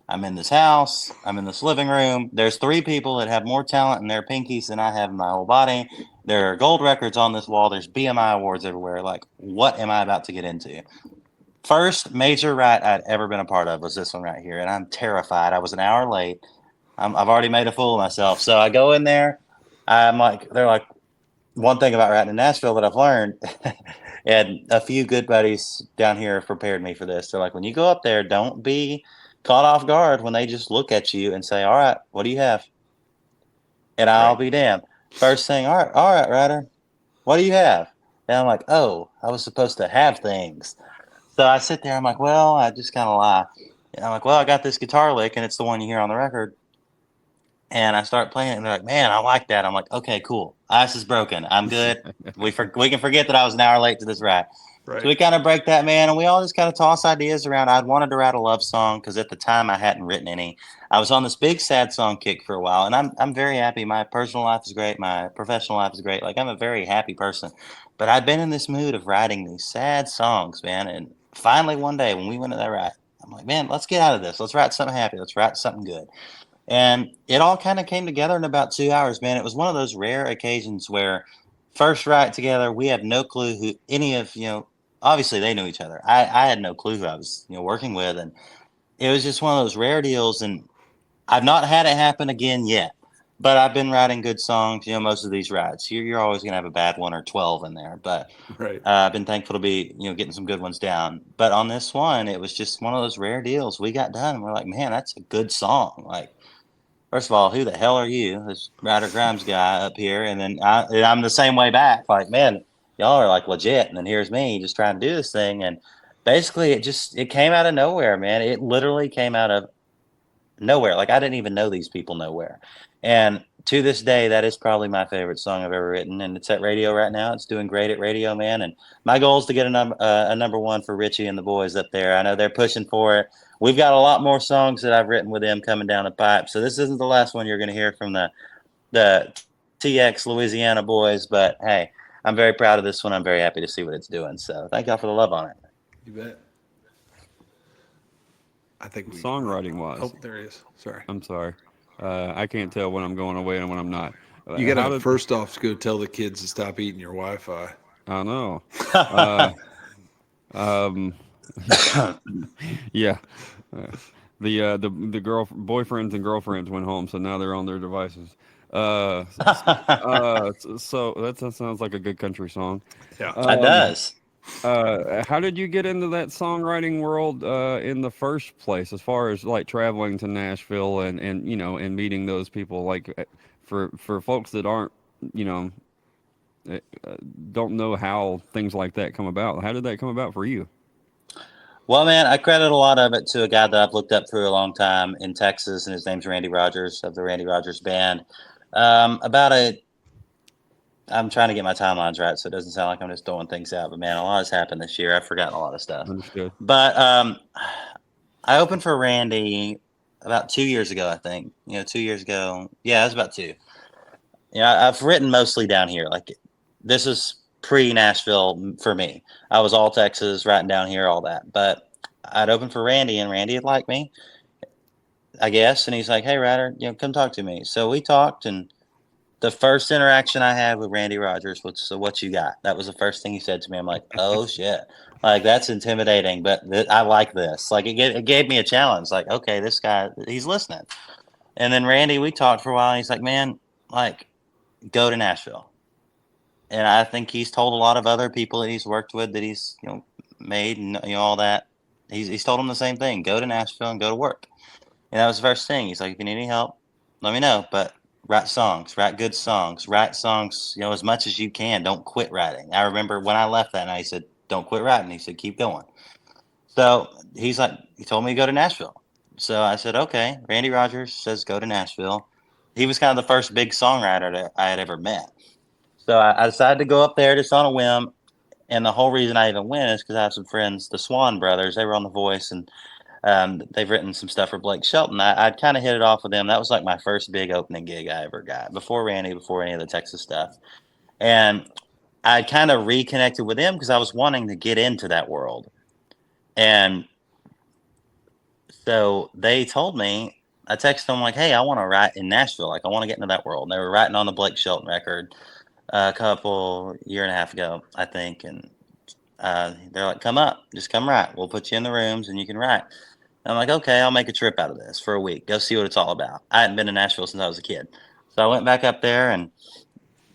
I'm in this house. I'm in this living room. There's 3 people that have more talent in their pinkies than I have in my whole body. There are gold records on this wall. There's BMI awards everywhere. Like, what am I about to get into? First major ride I'd ever been a part of was this one right here. And I'm terrified. I was an hour late. I've already made a fool of myself. So I go in there. They're like, one thing about riding in Nashville that I've learned, and a few good buddies down here have prepared me for this. They're like, when you go up there, don't be caught off guard when they just look at you and say, all right, what do you have? And I'll be damned. First thing, all right, Ryder, what do you have? And I'm like, oh, I was supposed to have things. So I sit there, I'm like, well, I just kind of lie. And I'm like, well, I got this guitar lick, and it's the one you hear on the record. And I start playing it, and they're like, man, I like that. I'm like, okay, cool. Ice is broken. I'm good. We can forget that I was an hour late to this ride. Right. So we kind of break that, man, and we all just kind of toss ideas around. I'd wanted to write a love song because at the time I hadn't written any. I was on this big sad song kick for a while, and I'm very happy. My personal life is great. My professional life is great. Like, I'm a very happy person, but I'd been in this mood of writing these sad songs, man. And finally, one day when we went to that write, I'm like, man, let's get out of this. Let's write something happy. Let's write something good. And it all kind of came together in about 2 hours, man. It was one of those rare occasions where first write together, we have no clue who any of, obviously they knew each other. I had no clue who I was, working with. And it was just one of those rare deals. And I've not had it happen again yet, but I've been writing good songs, most of these writes. You're always going to have a bad one or 12 in there, but Right. I've been thankful to be, getting some good ones down. But on this one, it was just one of those rare deals. We got done and we're like, man, that's a good song. Like, first of all, who the hell are you? This Ryder Grimes guy up here. And then I'm the same way back. Like, man, y'all are like legit. And then here's me just trying to do this thing. And basically it came out of nowhere, man. It literally came out of nowhere. Like, I didn't even know these people nowhere. And to this day, that is probably my favorite song I've ever written. And it's at radio right now. It's doing great at radio, man. And my goal is to get a number one for Richie and the boys up there. I know they're pushing for it. We've got a lot more songs that I've written with them coming down the pipe. So this isn't the last one you're going to hear from the TX Louisiana boys. But hey, I'm very proud of this one. I'm very happy to see what it's doing. So thank y'all for the love on it. You bet. I think Songwriting wise. Oh, there he is. Sorry. I'm sorry. I can't tell when I'm going away and when I'm not. You got to first off go tell the kids to stop eating your Wi-Fi. I know. Yeah. The boyfriends and girlfriends went home, so now they're on their devices. So that sounds like a good country song. Yeah, it does. How did you get into that songwriting world in the first place, as far as like traveling to Nashville and and meeting those people? Like, for folks that aren't don't know how things like that come about, how did that come about for you? Well, man, I credit a lot of it to a guy that I've looked up for a long time in Texas, and his name's Randy Rogers of the Randy Rogers Band. I'm trying to get my timelines right, so it doesn't sound like I'm just throwing things out. But man, a lot has happened this year. I've forgotten a lot of stuff. Understood. But I opened for Randy about 2 years ago, I think. 2 years ago. Yeah, it was about 2. I've written mostly down here. Like, this is pre-Nashville for me. I was all Texas, writing down here, all that. But I'd opened for Randy, and Randy had liked me, I guess. And he's like, hey, Ryder, come talk to me. So we talked, and the first interaction I had with Randy Rogers was, so what you got? That was the first thing he said to me. I'm like, oh, shit. Like, that's intimidating, but I like this. Like, it gave me a challenge. Like, okay, this guy, he's listening. And then Randy, we talked for a while, and he's like, man, like, go to Nashville. And I think he's told a lot of other people that he's worked with that he's, made and, all that. He's told them the same thing. Go to Nashville and go to work. And that was the first thing. He's like, if you need any help, let me know. But write songs, write good songs, write songs, as much as you can. Don't quit writing. I remember when I left that night, he said, don't quit writing. He said, keep going. So he's like, he told me to go to Nashville. So I said, okay. Randy Rogers says go to Nashville. He was kind of the first big songwriter that I had ever met. So I decided to go up there just on a whim. And the whole reason I even went is because I have some friends, the Swan brothers. They were on The Voice, and they've written some stuff for Blake Shelton. I'd kind of hit it off with them. That was like my first big opening gig I ever got, before Randy, before any of the Texas stuff. And I kind of reconnected with them because I was wanting to get into that world. And so they told me, I texted them like, hey, I want to write in Nashville. Like, I want to get into that world. And they were writing on the Blake Shelton record a year and a half ago, I think. And they're like, come up, just come write. We'll put you in the rooms and you can write. And I'm like, okay, I'll make a trip out of this for a week. Go see what it's all about. I hadn't been to Nashville since I was a kid. So I went back up there, and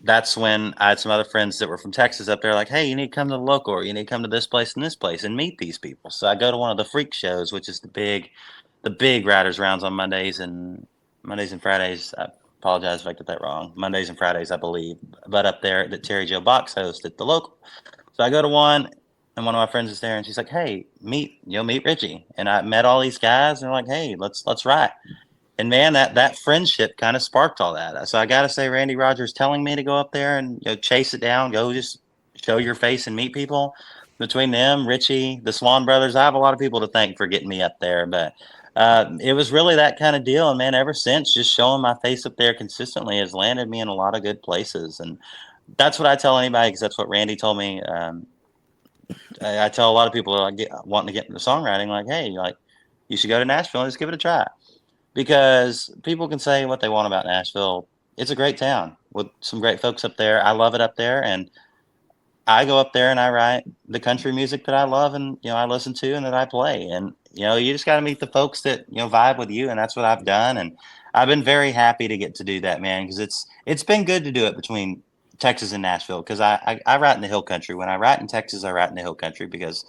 that's when I had some other friends that were from Texas up there like, hey, you need to come to the local, or you need to come to this place and meet these people. So I go to one of the freak shows, which is the big Riders rounds on Mondays and Fridays. I apologize if I get that wrong. Mondays and Fridays, I believe. But up there that Terry Jo Box hosts at the local. So I go to one, and one of my friends is there, and she's like, hey, meet Richie. And I met all these guys, and they're like, hey, let's write. And man, that friendship kind of sparked all that. So I got to say, Randy Rogers telling me to go up there and chase it down, go just show your face and meet people. between them, Richie, the Swan brothers, I have a lot of people to thank for getting me up there. But it was really that kind of deal. And man, ever since, just showing my face up there consistently has landed me in a lot of good places. And that's what I tell anybody, because that's what Randy told me. I tell a lot of people like wanting to get into songwriting, like, hey, like you should go to Nashville and just give it a try, because people can say what they want about Nashville. It's a great town with some great folks up there. I love it up there, and I go up there and I write the country music that I love and I listen to and that I play. And you just got to meet the folks that vibe with you, and that's what I've done. And I've been very happy to get to do that, man, because it's been good to do it between Texas and Nashville, because I write in the hill country. When I write in Texas, I write in the hill country, because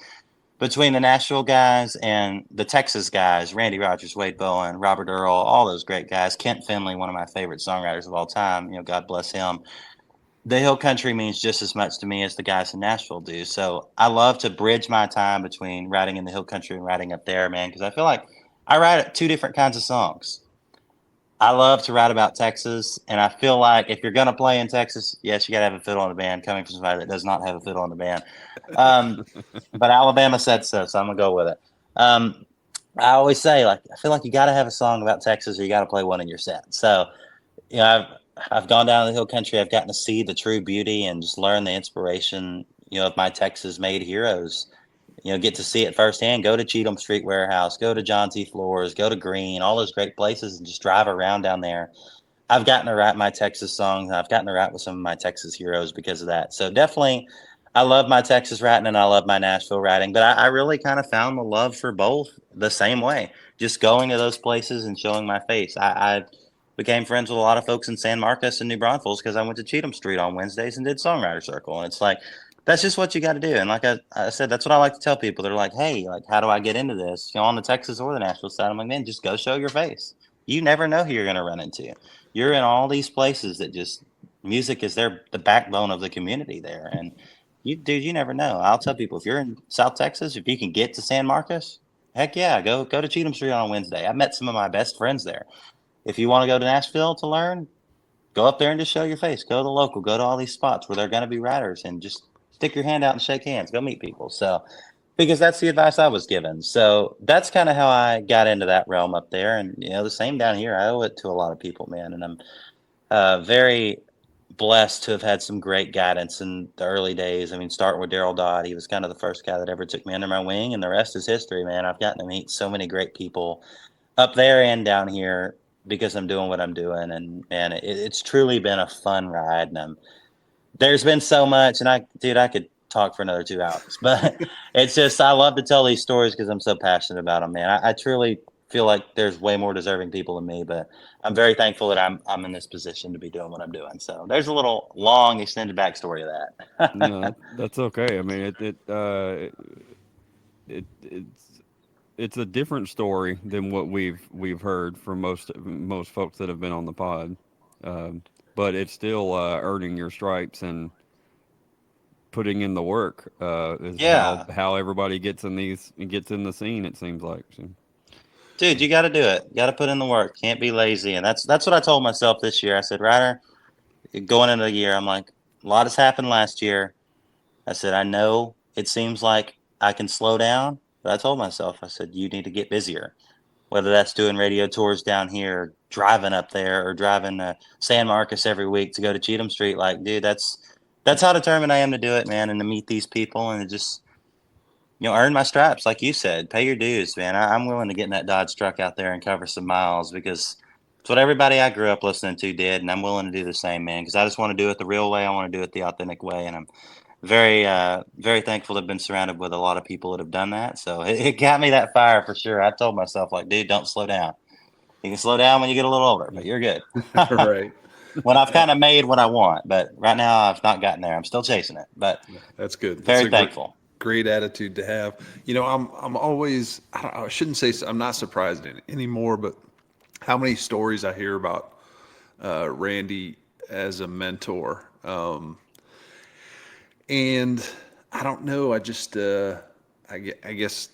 between the Nashville guys and the Texas guys, Randy Rogers, Wade Bowen, Robert Earl, all those great guys, Kent Finley, one of my favorite songwriters of all time, God bless him. The hill country means just as much to me as the guys in Nashville do. So I love to bridge my time between writing in the hill country and writing up there, man, because I feel like I write two different kinds of songs. I love to write about Texas, and I feel like if you're going to play in Texas, yes, you got to have a fiddle in the band, coming from somebody that does not have a fiddle in the band. But Alabama said so, so I'm going to go with it. I always say, like, I feel like you got to have a song about Texas, or you got to play one in your set. So, I've gone down to the hill country. I've gotten to see the true beauty and just learn the inspiration, of my Texas made heroes. Get to see it firsthand. Go to Cheatham Street Warehouse, go to John T. Floors, go to Green, all those great places, and just drive around down there. I've gotten to write my Texas songs. I've gotten to write with some of my Texas heroes because of that. So definitely, I love my Texas writing and I love my Nashville writing. But I really kind of found the love for both the same way. Just going to those places and showing my face. I became friends with a lot of folks in San Marcos and New Braunfels because I went to Cheatham Street on Wednesdays and did Songwriter Circle. And it's like, that's just what you got to do. And like I said, that's what I like to tell people. They're like, hey, like, how do I get into this? On the Texas or the Nashville side. I'm like, man, just go show your face. You never know who you're going to run into. You're in all these places that just music is the backbone of the community there. And you never know. I'll tell people, if you're in South Texas, if you can get to San Marcos, heck yeah, go to Cheatham Street on Wednesday. I met some of my best friends there. If you want to go to Nashville to learn, go up there and just show your face. Go to the local. Go to all these spots where they're going to be writers, and just stick your hand out and shake hands. Go meet people. So, because that's the advice I was given. So that's kind of how I got into that realm up there. And the same down here. I owe it to a lot of people, man. And I'm very blessed to have had some great guidance in the early days. I mean, starting with Daryl Dodd, he was kind of the first guy that ever took me under my wing, and the rest is history, man. I've gotten to meet so many great people up there and down here because I'm doing what I'm doing, and it's truly been a fun ride. And there's been so much, and I could talk for another 2 hours, but it's just, I love to tell these stories because I'm so passionate about them, man. I truly feel like there's way more deserving people than me, but I'm very thankful that I'm in this position to be doing what I'm doing. So there's a little long extended backstory of that. No, that's okay. I mean, it's a different story than what we've heard from most folks that have been on the pod, but it's still earning your stripes and putting in the work. Is Yeah. how everybody gets in the scene. It seems like. So. Dude, you got to do it. You got to put in the work. Can't be lazy. And that's what I told myself this year. I said, Ryder, going into the year, I'm like, a lot has happened last year. I said, I know it seems like I can slow down, but I told myself, I said, you need to get busier. Whether that's doing radio tours down here, driving up there, or driving to San Marcos every week to go to Cheatham Street. Like, dude, that's how determined I am to do it, man, and to meet these people and to just earn my stripes, like you said. Pay your dues, man. I'm willing to get in that Dodge truck out there and cover some miles, because it's what everybody I grew up listening to did, and I'm willing to do the same, man, because I just want to do it the real way. I want to do it the authentic way, and I'm very, very thankful to have been surrounded with a lot of people that have done that. So it got me that fire for sure. I told myself, like, dude, don't slow down. You can slow down when you get a little older, but you're good. Right. When I've kind of made what I want, but right now I've not gotten there. I'm still chasing it, but That's good. That's very a thankful. Great attitude to have. I'm always, I shouldn't say, I'm not surprised anymore, but how many stories I hear about Randy as a mentor. And I don't know, I just, I guess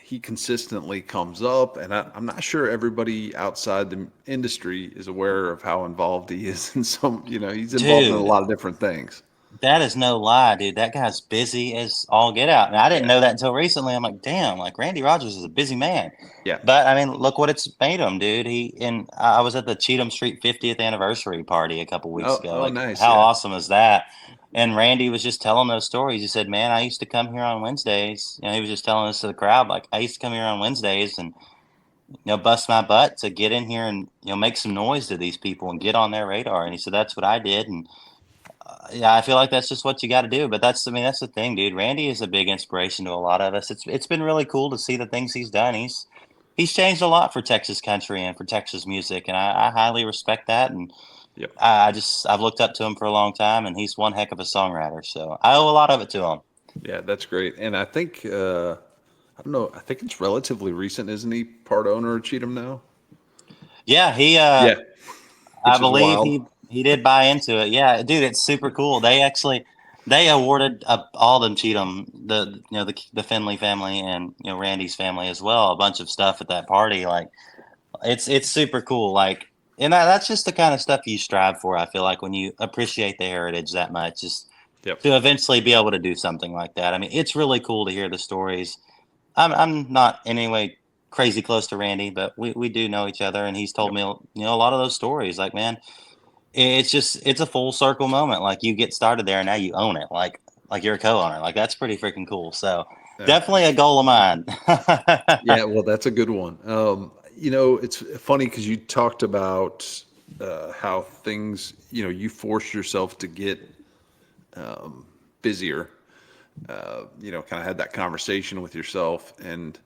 he consistently comes up, and I'm not sure everybody outside the industry is aware of how involved he is in some, he's involved in a lot of different things. That is no lie, dude. That guy's busy as all get out. And I didn't know that until recently. I'm like, damn, like Randy Rogers is a busy man. Yeah. But I mean, look what it's made him, dude. I was at the Cheatham Street 50th anniversary party a couple weeks ago. Like, Nice. how Yeah. awesome is that? And Randy was just telling those stories. He said, man, I used to come here on Wednesdays. He was just telling us to the crowd, like, I used to come here on Wednesdays and, bust my butt to get in here and, make some noise to these people and get on their radar. And he said, that's what I did. And, yeah, I feel like that's just what you got to do. But that's the thing, dude. Randy is a big inspiration to a lot of us. It's been really cool to see the things he's done. He's changed a lot for Texas country and for Texas music, and I highly respect that. And Yep. I've looked up to him for a long time, and he's one heck of a songwriter. So I owe a lot of it to him. Yeah, that's great. And I think I don't know. I think it's relatively recent, isn't he? Part owner of Cheatham now. Yeah, Yeah. I believe he did buy into it. Yeah, dude, it's super cool. They awarded all them Cheatham, the Finley family and Randy's family as well, a bunch of stuff at that party. Like it's super cool. Like, and that's just the kind of stuff you strive for. I feel like when you appreciate the heritage that much, just to eventually be able to do something like that. I mean, it's really cool to hear the stories. I'm not in any way crazy close to Randy, but we do know each other, and he's told me a lot of those stories. Like, man, it's a full circle moment. Like, you get started there and now you own it. Like you're a co-owner. Like, that's pretty freaking cool. So definitely a goal of mine. Yeah, well, that's a good one. It's funny because you talked about how things, you forced yourself to get busier. Kind of had that conversation with yourself, and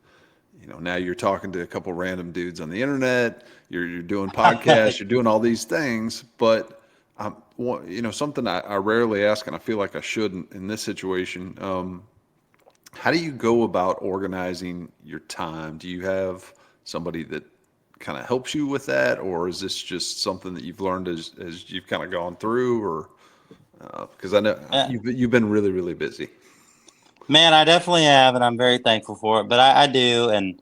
now you're talking to a couple random dudes on the internet. You're doing podcasts. You're doing all these things, but something I rarely ask, and I feel like I should in this situation. How do you go about organizing your time? Do you have somebody that kind of helps you with that, or is this just something that you've learned as you've kind of gone through, or because I know you've been really, really busy. Man, I definitely have, and I'm very thankful for it. But I do, and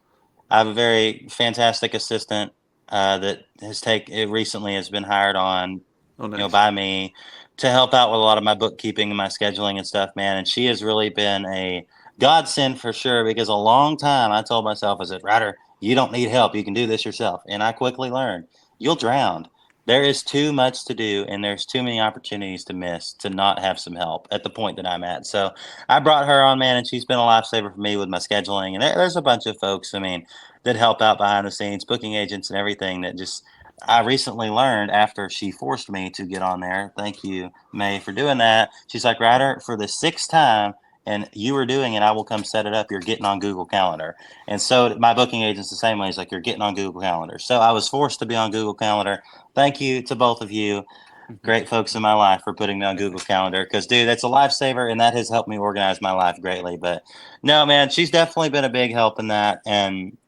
I have a very fantastic assistant that recently has been hired on, Nice. by me to help out with a lot of my bookkeeping and my scheduling and stuff, man. And she has really been a godsend for sure, because a long time I told myself, I said, Ryder, you don't need help. You can do this yourself. And I quickly learned you'll drown. There is too much to do, and there's too many opportunities to miss to not have some help at the point that I'm at. So I brought her on, man, and she's been a lifesaver for me with my scheduling. And there's a bunch of folks, that help out behind the scenes, booking agents and everything that just I recently learned after she forced me to get on there. Thank you, May, for doing that. She's like, Ryder, for the 6th time, and you were doing it, I will come set it up. You're getting on Google Calendar. And so my booking agent's the same way. He's like, you're getting on Google Calendar. So I was forced to be on Google Calendar. Thank you to both of you, great folks in my life, for putting me on Google Calendar. Because, dude, that's a lifesaver, and that has helped me organize my life greatly. But no, man, she's definitely been a big help in that. And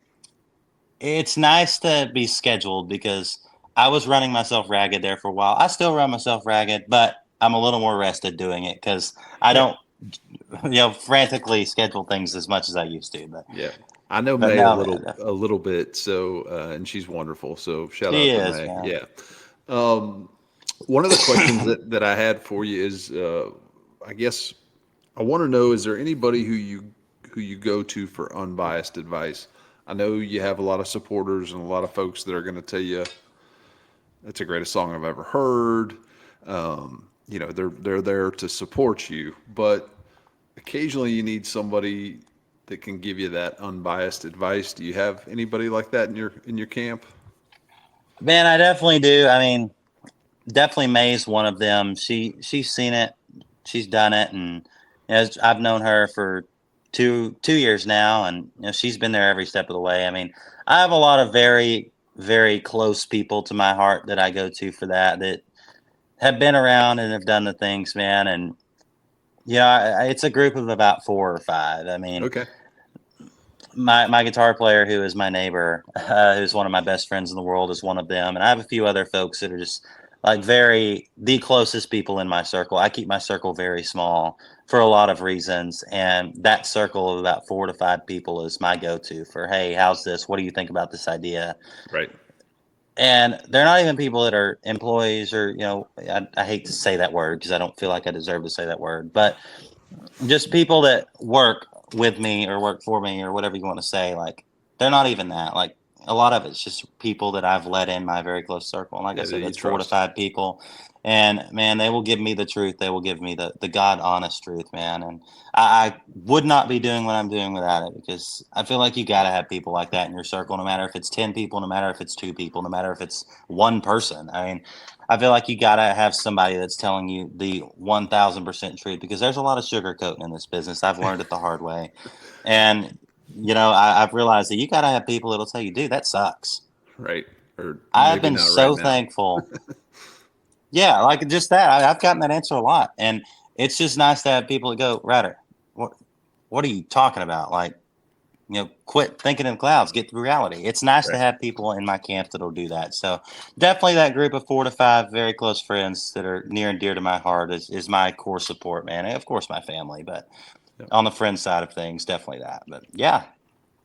it's nice to be scheduled, because I was running myself ragged there for a while. I still run myself ragged, but I'm a little more rested doing it, because I don't frantically schedule things as much as I used to. But yeah, I know May a little bit. So, and she's wonderful. So shout out to May. Man. Yeah. One of the questions that I had for you is, I guess I want to know, is there anybody who you go to for unbiased advice? I know you have a lot of supporters and a lot of folks that are going to tell you that's the greatest song I've ever heard. They're there to support you, but occasionally you need somebody that can give you that unbiased advice. Do you have anybody like that in your camp? Man, I definitely do. I mean, definitely May's one of them. She's seen it, she's done it, and I've known her for two years now, and she's been there every step of the way. I mean, I have a lot of very, very close people to my heart that I go to for that have been around and have done the things, man. And it's a group of about 4 or 5. I mean, okay. My guitar player, who is my neighbor, who's one of my best friends in the world, is one of them. And I have a few other folks that are just like the closest people in my circle. I keep my circle very small for a lot of reasons. And that circle of about 4 to 5 people is my go-to for, hey, how's this? What do you think about this idea? Right. and they're not even people that are employees or, I hate to say that word because I don't feel like I deserve to say that word, but just people that work with me or work for me or whatever you want to say. Like, they're not even that. Like, a lot of it's just people that I've let in my very close circle. And like I Yeah, that said, you that's 4 to trust. 5 people. And man, they will give me the truth. They will give me the God honest truth, man. And I would not be doing what I'm doing without it, because I feel like you got to have people like that in your circle, no matter if it's 10 people, no matter if it's 2 people, no matter if it's one person. I mean, I feel like you got to have somebody that's telling you the 1000% truth, because there's a lot of sugarcoating in this business. I've learned it the hard way. And, I've realized that you got to have people that'll tell you, dude, that sucks. Right. Or I've maybe been not right so now. thankful. Yeah, like just that. I've gotten that answer a lot. And it's just nice to have people that go, Ryder, what are you talking about? Like, quit thinking in clouds, get to reality. It's nice to Right. have people in my camp that'll do that. So definitely that group of 4 to 5 very close friends that are near and dear to my heart is my core support, man. And of course, my family, but Yep. on the friend side of things, definitely that. But yeah,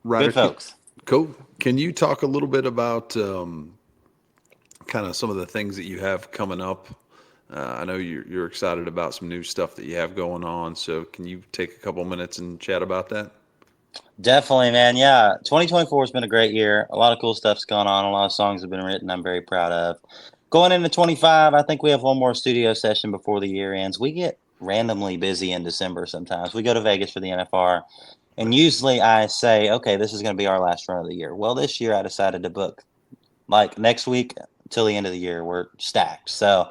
Ryder, good folks. cool. Can you talk a little bit about kind of some of the things that you have coming up? I know you're excited about some new stuff that you have going on. So can you take a couple minutes and chat about that? Definitely, man. Yeah. 2024 has been a great year. A lot of cool stuff's gone on. A lot of songs have been written I'm very proud of. Going into 25, I think we have one more studio session before the year ends. We get randomly busy in December sometimes. We go to Vegas for the NFR, and Nice. usually I say, okay, this is going to be our last run of the year. Well, this year I decided to book like next week till the end of the year. We're stacked. So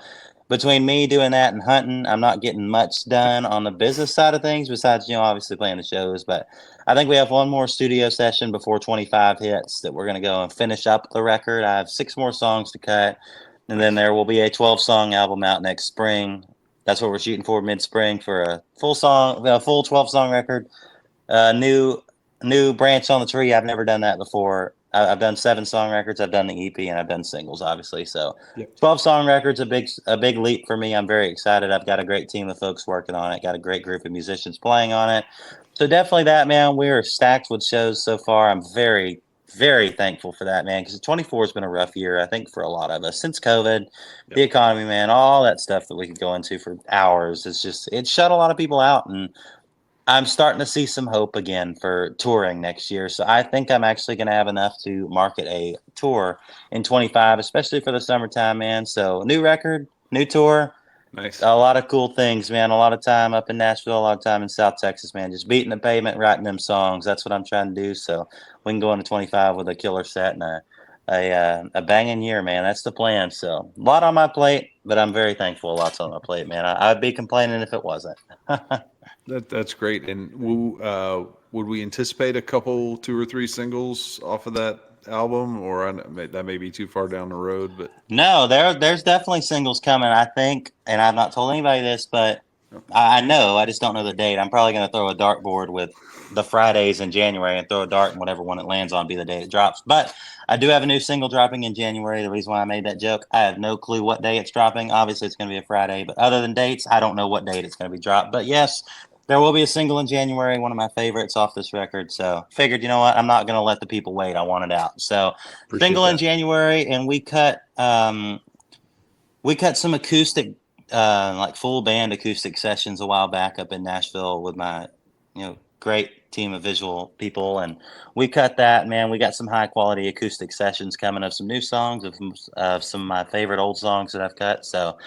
between me doing that and hunting, I'm not getting much done on the business side of things besides, obviously playing the shows. But I think we have one more studio session before 25 hits that we're going to go and finish up the record. I have 6 more songs to cut, and then Nice. there will be a 12-song album out next spring. That's what we're shooting for, mid-spring, for a full 12-song record. New branch on the tree. I've never done that before. I've done 7-song records. I've done the EP, and I've done singles, obviously. So Yep. 12-song records, a big leap for me. I'm very excited. I've got a great team of folks working on it. Got a great group of musicians playing on it. So definitely that, man. We are stacked with shows so far. I'm very, very thankful for that, man, because 24 has been a rough year, I think, for a lot of us since COVID, the Yep. economy, man, all that stuff that we could go into for hours. It shut a lot of people out, and I'm starting to see some hope again for touring next year. So I think I'm actually going to have enough to market a tour in 25, especially for the summertime, man. So new record, new tour, Nice. a lot of cool things, man. A lot of time up in Nashville, a lot of time in South Texas, man. Just beating the pavement, writing them songs. That's what I'm trying to do. So we can go into 25 with a killer set and a banging year, man. That's the plan. So a lot on my plate, but I'm very thankful. Lots on my plate, man. I'd be complaining if it wasn't. That's great. And would we anticipate a couple, 2 or 3 singles off of that album, or that may be too far down the road? But No, there's definitely singles coming, I think, and I've not told anybody this, but I know, I just don't know the date. I'm probably going to throw a dartboard with the Fridays in January and throw a dart, and whatever one it lands on be the day it drops. But I do have a new single dropping in January. The reason why I made that joke, I have no clue what day it's dropping. Obviously, it's going to be a Friday, but other than dates, I don't know what date it's going to be dropped. But yes, there will be a single in January, one of my favorites off this record. So figured, you know what, I'm not going to let the people wait. I want it out. So appreciate single in that. January, and we cut some acoustic, like full band acoustic sessions a while back up in Nashville with my, great team of visual people, and we cut that. Man, we got some high quality acoustic sessions coming of some new songs of some of my favorite old songs that I've cut. So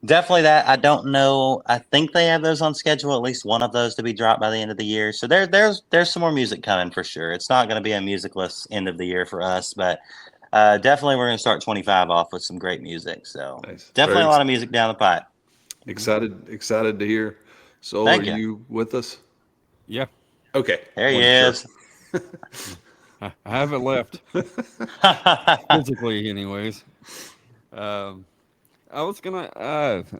definitely that. I don't know. I think they have those on schedule. At least one of those to be dropped by the end of the year. So there's some more music coming for sure. It's not going to be a musicless end of the year for us, but definitely we're going to start 25 off with some great music. So Nice. definitely Very a lot of music down the pipe. excited to hear. So, are Thank you. you with us? Yeah, Okay. There he Wasn't sure. is. I haven't left physically, anyways. Um, I was gonna.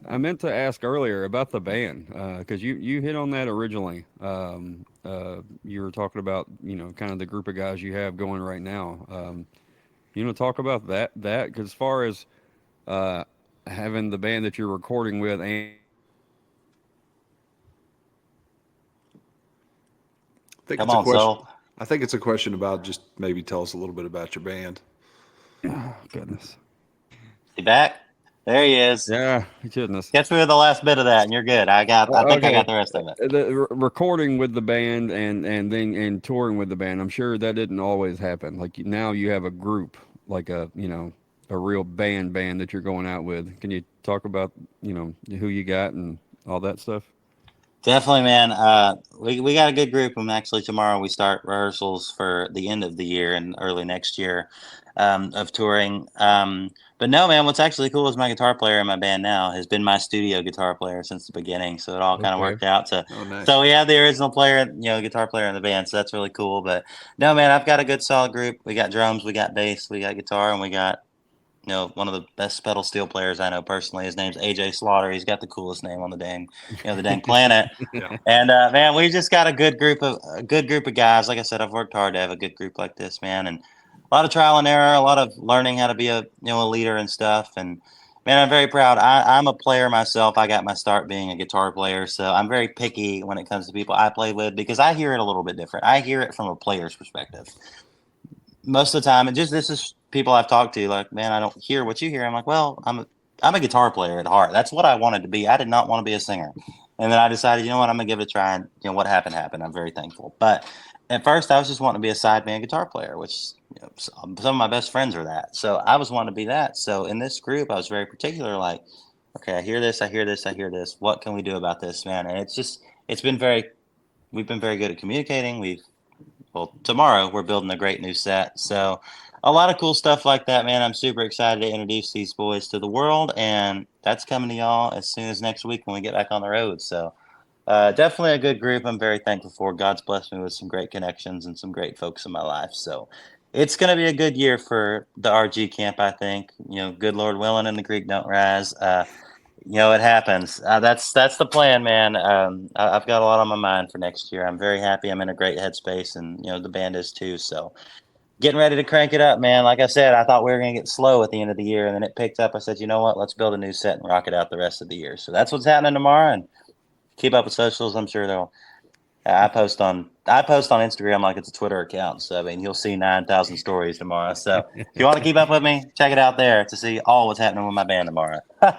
I meant to ask earlier about the band because you hit on that originally. You were talking about kind of the group of guys you have going right now. You know, talk about that because as far as uh, having the band that you're recording with and I think Come it's a on, question. Zoe. I think it's a question about just maybe tell us a little bit about your band. Oh, goodness. He back? There he is. Yeah, goodness. Catch me with the last bit of that, and you're good. I think I Okay. got the rest of it. Recording with the band and touring with the band. I'm sure that didn't always happen. Like now you have a group, like a real band that you're going out with. Can you talk about who you got and all that stuff? Definitely, man. We got a good group. And actually, tomorrow we start rehearsals for the end of the year and early next year of touring. But no, man, what's actually cool is my guitar player in my band now has been my studio guitar player since the beginning. So it all kind of Okay. worked out. Oh, nice. So we have the original player, guitar player in the band. So that's really cool. But no, man, I've got a good solid group. We got drums, we got bass, we got guitar, and we got one of the best pedal steel players I know personally. His name's AJ Slaughter. He's got the coolest name on the dang planet. Yeah. And man, we just got a good group of guys. Like I said, I've worked hard to have a good group like this, man, and a lot of trial and error, a lot of learning how to be a leader and stuff. And man, I'm very proud. I'm a player myself. I got my start being a guitar player, so I'm very picky when it comes to people I play with because I hear it a little bit different. I hear it from a player's perspective most of the time. And just this is people I've talked to, like, man, I don't hear what you hear. I'm like, well, I'm a guitar player at heart. That's what I wanted to be. I did not want to be a singer. And then I decided, you know what, I'm gonna give it a try. And what happened happened. I'm very thankful. But at first, I was just wanting to be a sideman guitar player, which some of my best friends are that. So I was wanting to be that. So in this group, I was very particular. Like, okay, I hear this, I hear this, I hear this. What can we do about this, man? And it's been we've been very good at communicating. Well, tomorrow we're building a great new set. So a lot of cool stuff like that, man. I'm super excited to introduce these boys to the world, and that's coming to y'all as soon as next week when we get back on the road. So definitely a good group. I'm very thankful for. God's blessed me with some great connections and some great folks in my life. So it's going to be a good year for the RG camp, I think. Good Lord willing and the creek don't rise. It happens. That's the plan, man. I've got a lot on my mind for next year. I'm very happy. I'm in a great headspace, and the band is too. So getting ready to crank it up, man. Like I said, I thought we were going to get slow at the end of the year, and then it picked up. I said, you know what? Let's build a new set and rock it out the rest of the year. So that's what's happening tomorrow. And keep up with socials. I'm sure they'll. I post on Instagram like it's a Twitter account. So I mean, you'll see 9,000 stories tomorrow. So if you want to keep up with me, check it out there to see all what's happening with my band tomorrow. We're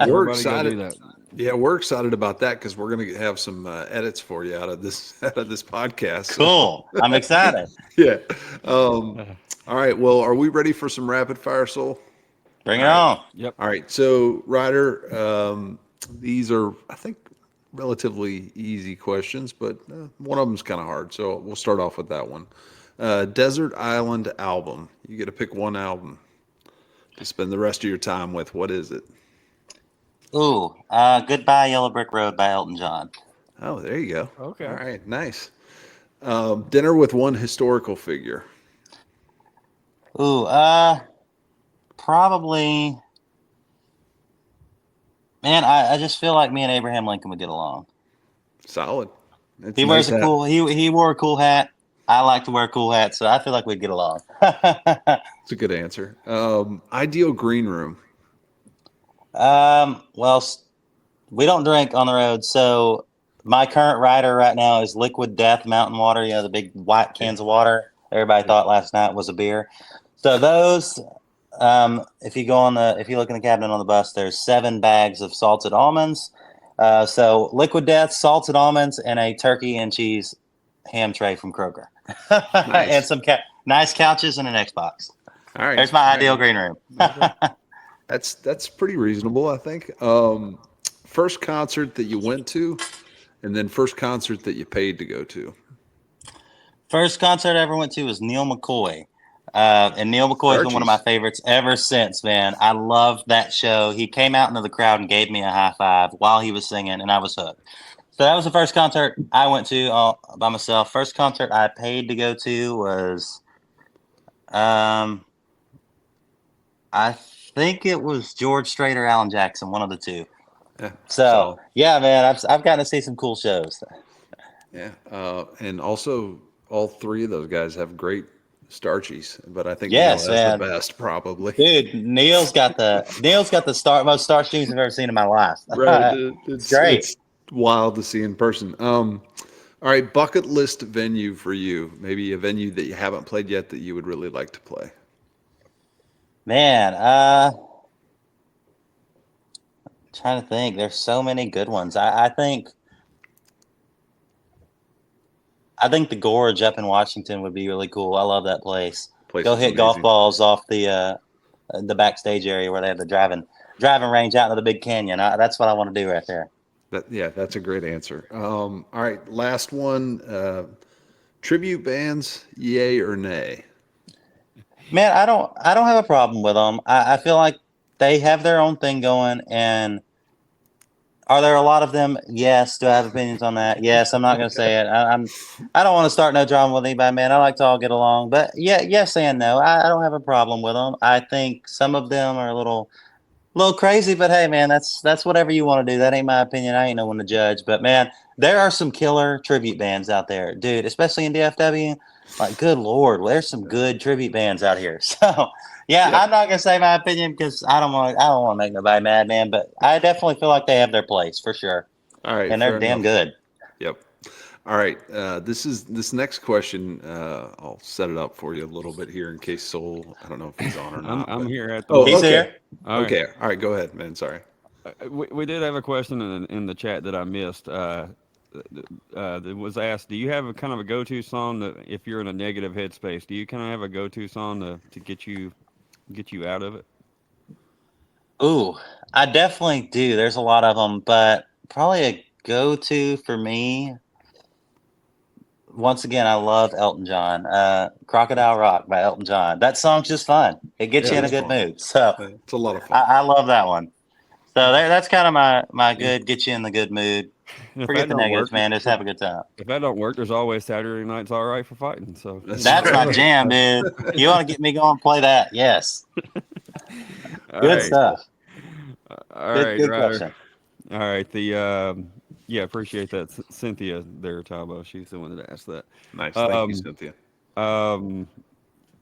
Everybody go excited. do that. Yeah, we're excited about that because we're going to have some edits for you out of this podcast. So, Cool. I'm excited. yeah. All right. Well, are we ready for some rapid fire, Soul? Bring it All right. on. Yep. All right. So, Ryder, these are, I think, relatively easy questions, but one of them's kind of hard. So we'll start off with that one. Desert Island album. You get to pick one album to spend the rest of your time with. What is it? Ooh, Goodbye Yellow Brick Road by Elton John. Oh, there you go. Okay. All right. Nice. Dinner with one historical figure. Ooh, probably. Man, I just feel like me and Abraham Lincoln would get along. Solid. It's He nice wears a cool. He wore a cool hat. I like to wear cool hats, so I feel like we'd get along. It's a good answer. Ideal green room. Well, we don't drink on the road, so my current rider right now is Liquid Death Mountain Water. The big white cans of water. Everybody thought last night was a beer. So those. If you look in the cabinet on the bus, there's 7 bags of salted almonds. So Liquid Death, salted almonds, and a turkey and cheese ham tray from Kroger. Nice. And some nice couches and an Xbox. All right. There's my ideal green room. That's pretty reasonable, I think. First concert that you went to, and then first concert that you paid to go to. First concert I ever went to was Neil McCoy. And Neil McCoy's been one of my favorites ever since, man. I loved that show. He came out into the crowd and gave me a high five while he was singing, and I was hooked. So that was the first concert I went to all by myself. First concert I paid to go to was, I think it was George Strait or Alan Jackson, one of the two. Yeah. So yeah, man, I've gotten to see some cool shows. Yeah. And also, all 3 of those guys have great starchies, but I think Yes, Neil has man. the best, probably. Dude, Neil's got the most starch jeans I've ever seen in my life. Right. It's great. It's wild to see in person. All right, bucket list venue for you. Maybe a venue that you haven't played yet that you would really like to play. Man, trying to think. There's so many good ones. I think the Gorge up in Washington would be really cool. I love that place. Place Go is hit golf amazing. balls off the backstage area where they have the driving range out into the big canyon. That's what I want to do right there. That's a great answer. All right, last one. Tribute bands, yay or nay? Man, I don't have a problem with them. I feel like they have their own thing going, and are there a lot of them? Yes. Do I have opinions on that? Yes. I'm not going to say it. I don't want to start no drama with anybody, man. I like to all get along, but yeah, yes and no. I don't have a problem with them. I think some of them are a little crazy, but hey, man, that's whatever you want to do. That ain't my opinion. I ain't no one to judge. But man, there are some killer tribute bands out there, dude. Especially in DFW. Like, good lord, there's some good tribute bands out here. So, yeah, I'm not gonna say my opinion because I don't want to make nobody mad, man. But I definitely feel like they have their place for sure, All right, and they're fair damn enough. good. Yep. All right. This next question. I'll set it up for you a little bit here in case Soul. I don't know if he's on or not. I'm but- here at the Oh, moment. He's okay. here. All right. Okay. All right. Go ahead, man. Sorry. We did have a question in the chat that I missed. That was asked, do you have a kind of a go-to song that if you're in a negative headspace, do you kind of have a go-to song to get you out of it? Ooh, I definitely do. There's a lot of them, but probably a go-to for me. Once again, I love Elton John. Crocodile Rock by Elton John. That song's just fun. It gets Yeah, you in a it's good fun. mood. So It's a lot of fun. I love that one. So that's kind of my good, get you in the good mood. And if Forget that the don't negatives, work, man. Just have a good time. if that don't work, there's always Saturday Night's All Right for Fighting. So That's my jam, dude. You want to get me going, play that. Yes. all Good right, stuff. all Good, right, good Ryder. question. All right, yeah, appreciate that, Cynthia there, Talbot. She's the one that asked that. Nice. Thank you, Um, Cynthia.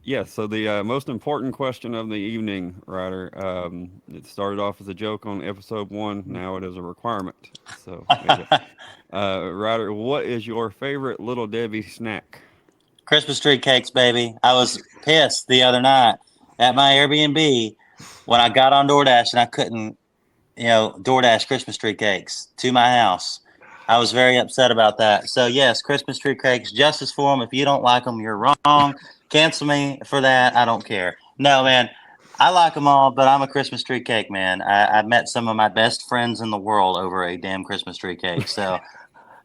Yeah, so the most important question of the evening, Ryder. It started off as a joke on episode 1. Now it is a requirement. So, Ryder, what is your favorite Little Debbie snack? Christmas tree cakes, baby. I was pissed the other night at my Airbnb when I got on DoorDash and I couldn't, DoorDash Christmas tree cakes to my house. I was very upset about that. So yes, Christmas tree cakes, justice for them. If you don't like them, you're wrong. Cancel me for that. I don't care. No, man, I like them all, but I'm a Christmas tree cake man. I met some of my best friends in the world over a damn Christmas tree cake. So,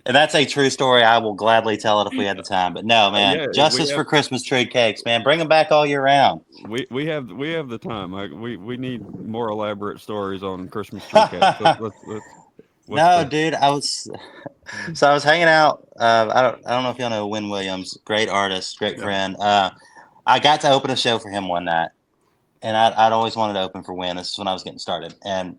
and that's a true story. I will gladly tell it if we had the time. But no, man, Yeah, justice for Christmas tree cakes, man. Bring them back all year round. we have the time. We need more elaborate stories on Christmas tree cakes. No, dude, I was hanging out. I don't know if y'all know Win Williams, great artist, great friend. I got to open a show for him one night, and I'd always wanted to open for Win. This is when I was getting started, and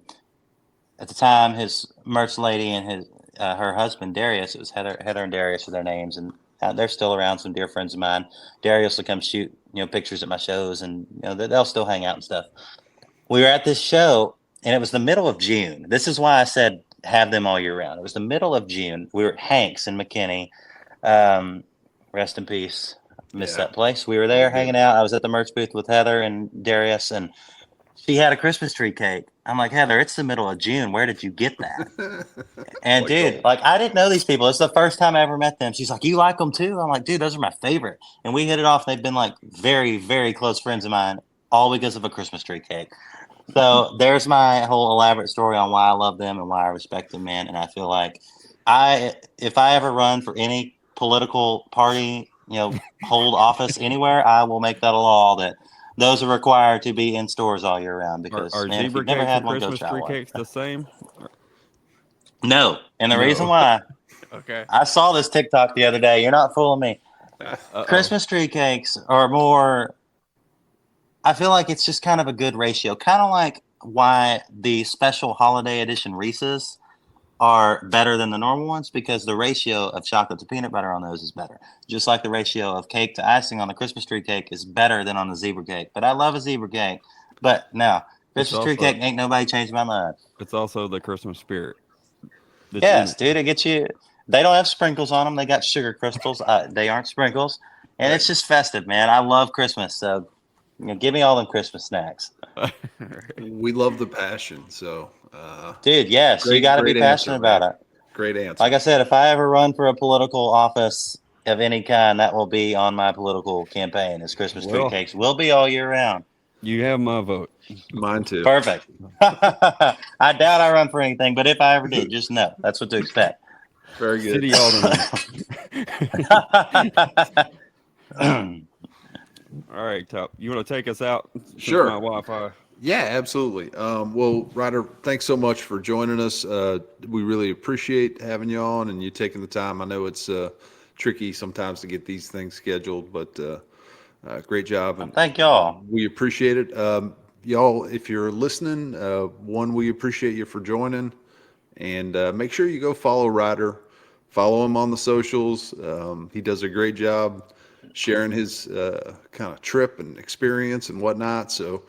at the time, his merch lady and his her husband Darius. It was Heather and Darius are their names, and they're still around. Some dear friends of mine. Darius will come shoot pictures at my shows, and they'll still hang out and stuff. We were at this show, and it was the middle of June. This is why I said have them all year round. It was the middle of June. We were at Hanks in McKinney. Rest in peace. Missed that place. We were there hanging out. I was at the merch booth with Heather and Darius, and she had a Christmas tree cake. I'm like, Heather, it's the middle of June. Where did you get that? And dude, I didn't know these people. It's the first time I ever met them. She's like, you like them too? I'm like, dude, those are my favorite. And we hit it off. They've been like very, very close friends of mine, all because of a Christmas tree cake. So there's my whole elaborate story on why I love them and why I respect them, man. And I feel like if I ever run for any political party, hold office anywhere, I will make that a law that those are required to be in stores all year round. Because Are man, if zebra you've never cakes had and one, go Christmas try tree one. cakes the same? No, and the No. reason why Okay. I saw this TikTok the other day. You're not fooling me. Uh-oh. Christmas tree cakes are more. I feel like it's just kind of a good ratio, kind of like why the special holiday edition Reese's are better than the normal ones because the ratio of chocolate to peanut butter on those is better. Just like the ratio of cake to icing on the Christmas tree cake is better than on the zebra cake. But I love a zebra cake. But no, Christmas tree cake ain't nobody changed my mind. It's also the Christmas spirit. Yes, dude, it gets you. They don't have sprinkles on them. They got sugar crystals. They aren't sprinkles. And it's just festive, man. I love Christmas. So Give me all them Christmas snacks. We love the passion. So, Dude, yes, you got to be passionate about it. Great answer. Like I said, if I ever run for a political office of any kind, that will be on my political campaign. Is Christmas tree Well, cakes will be all year round. You have my vote. Mine too. Perfect. I doubt I run for anything, but if I ever did, just know that's what to expect. Very good. City Alderman. All right, Top. You want to take us out? Since Sure. My Wi-Fi. Yeah, absolutely. Well, Ryder, thanks so much for joining us. We really appreciate having you on and you taking the time. I know it's tricky sometimes to get these things scheduled, but great job. And Thank y'all. we appreciate it. Y'all, if you're listening, we appreciate you for joining. And make sure you go follow Ryder. Follow him on the socials. He does a great job sharing his kind of trip and experience and whatnot. So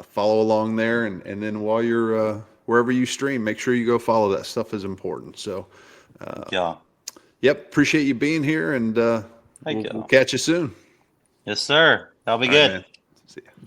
follow along there. And then while you're wherever you stream, make sure you go follow. That stuff is important. So, Yeah. Yep. Appreciate you being here. And we'll catch you soon. Yes, sir. That'll be All right, good. man. See ya.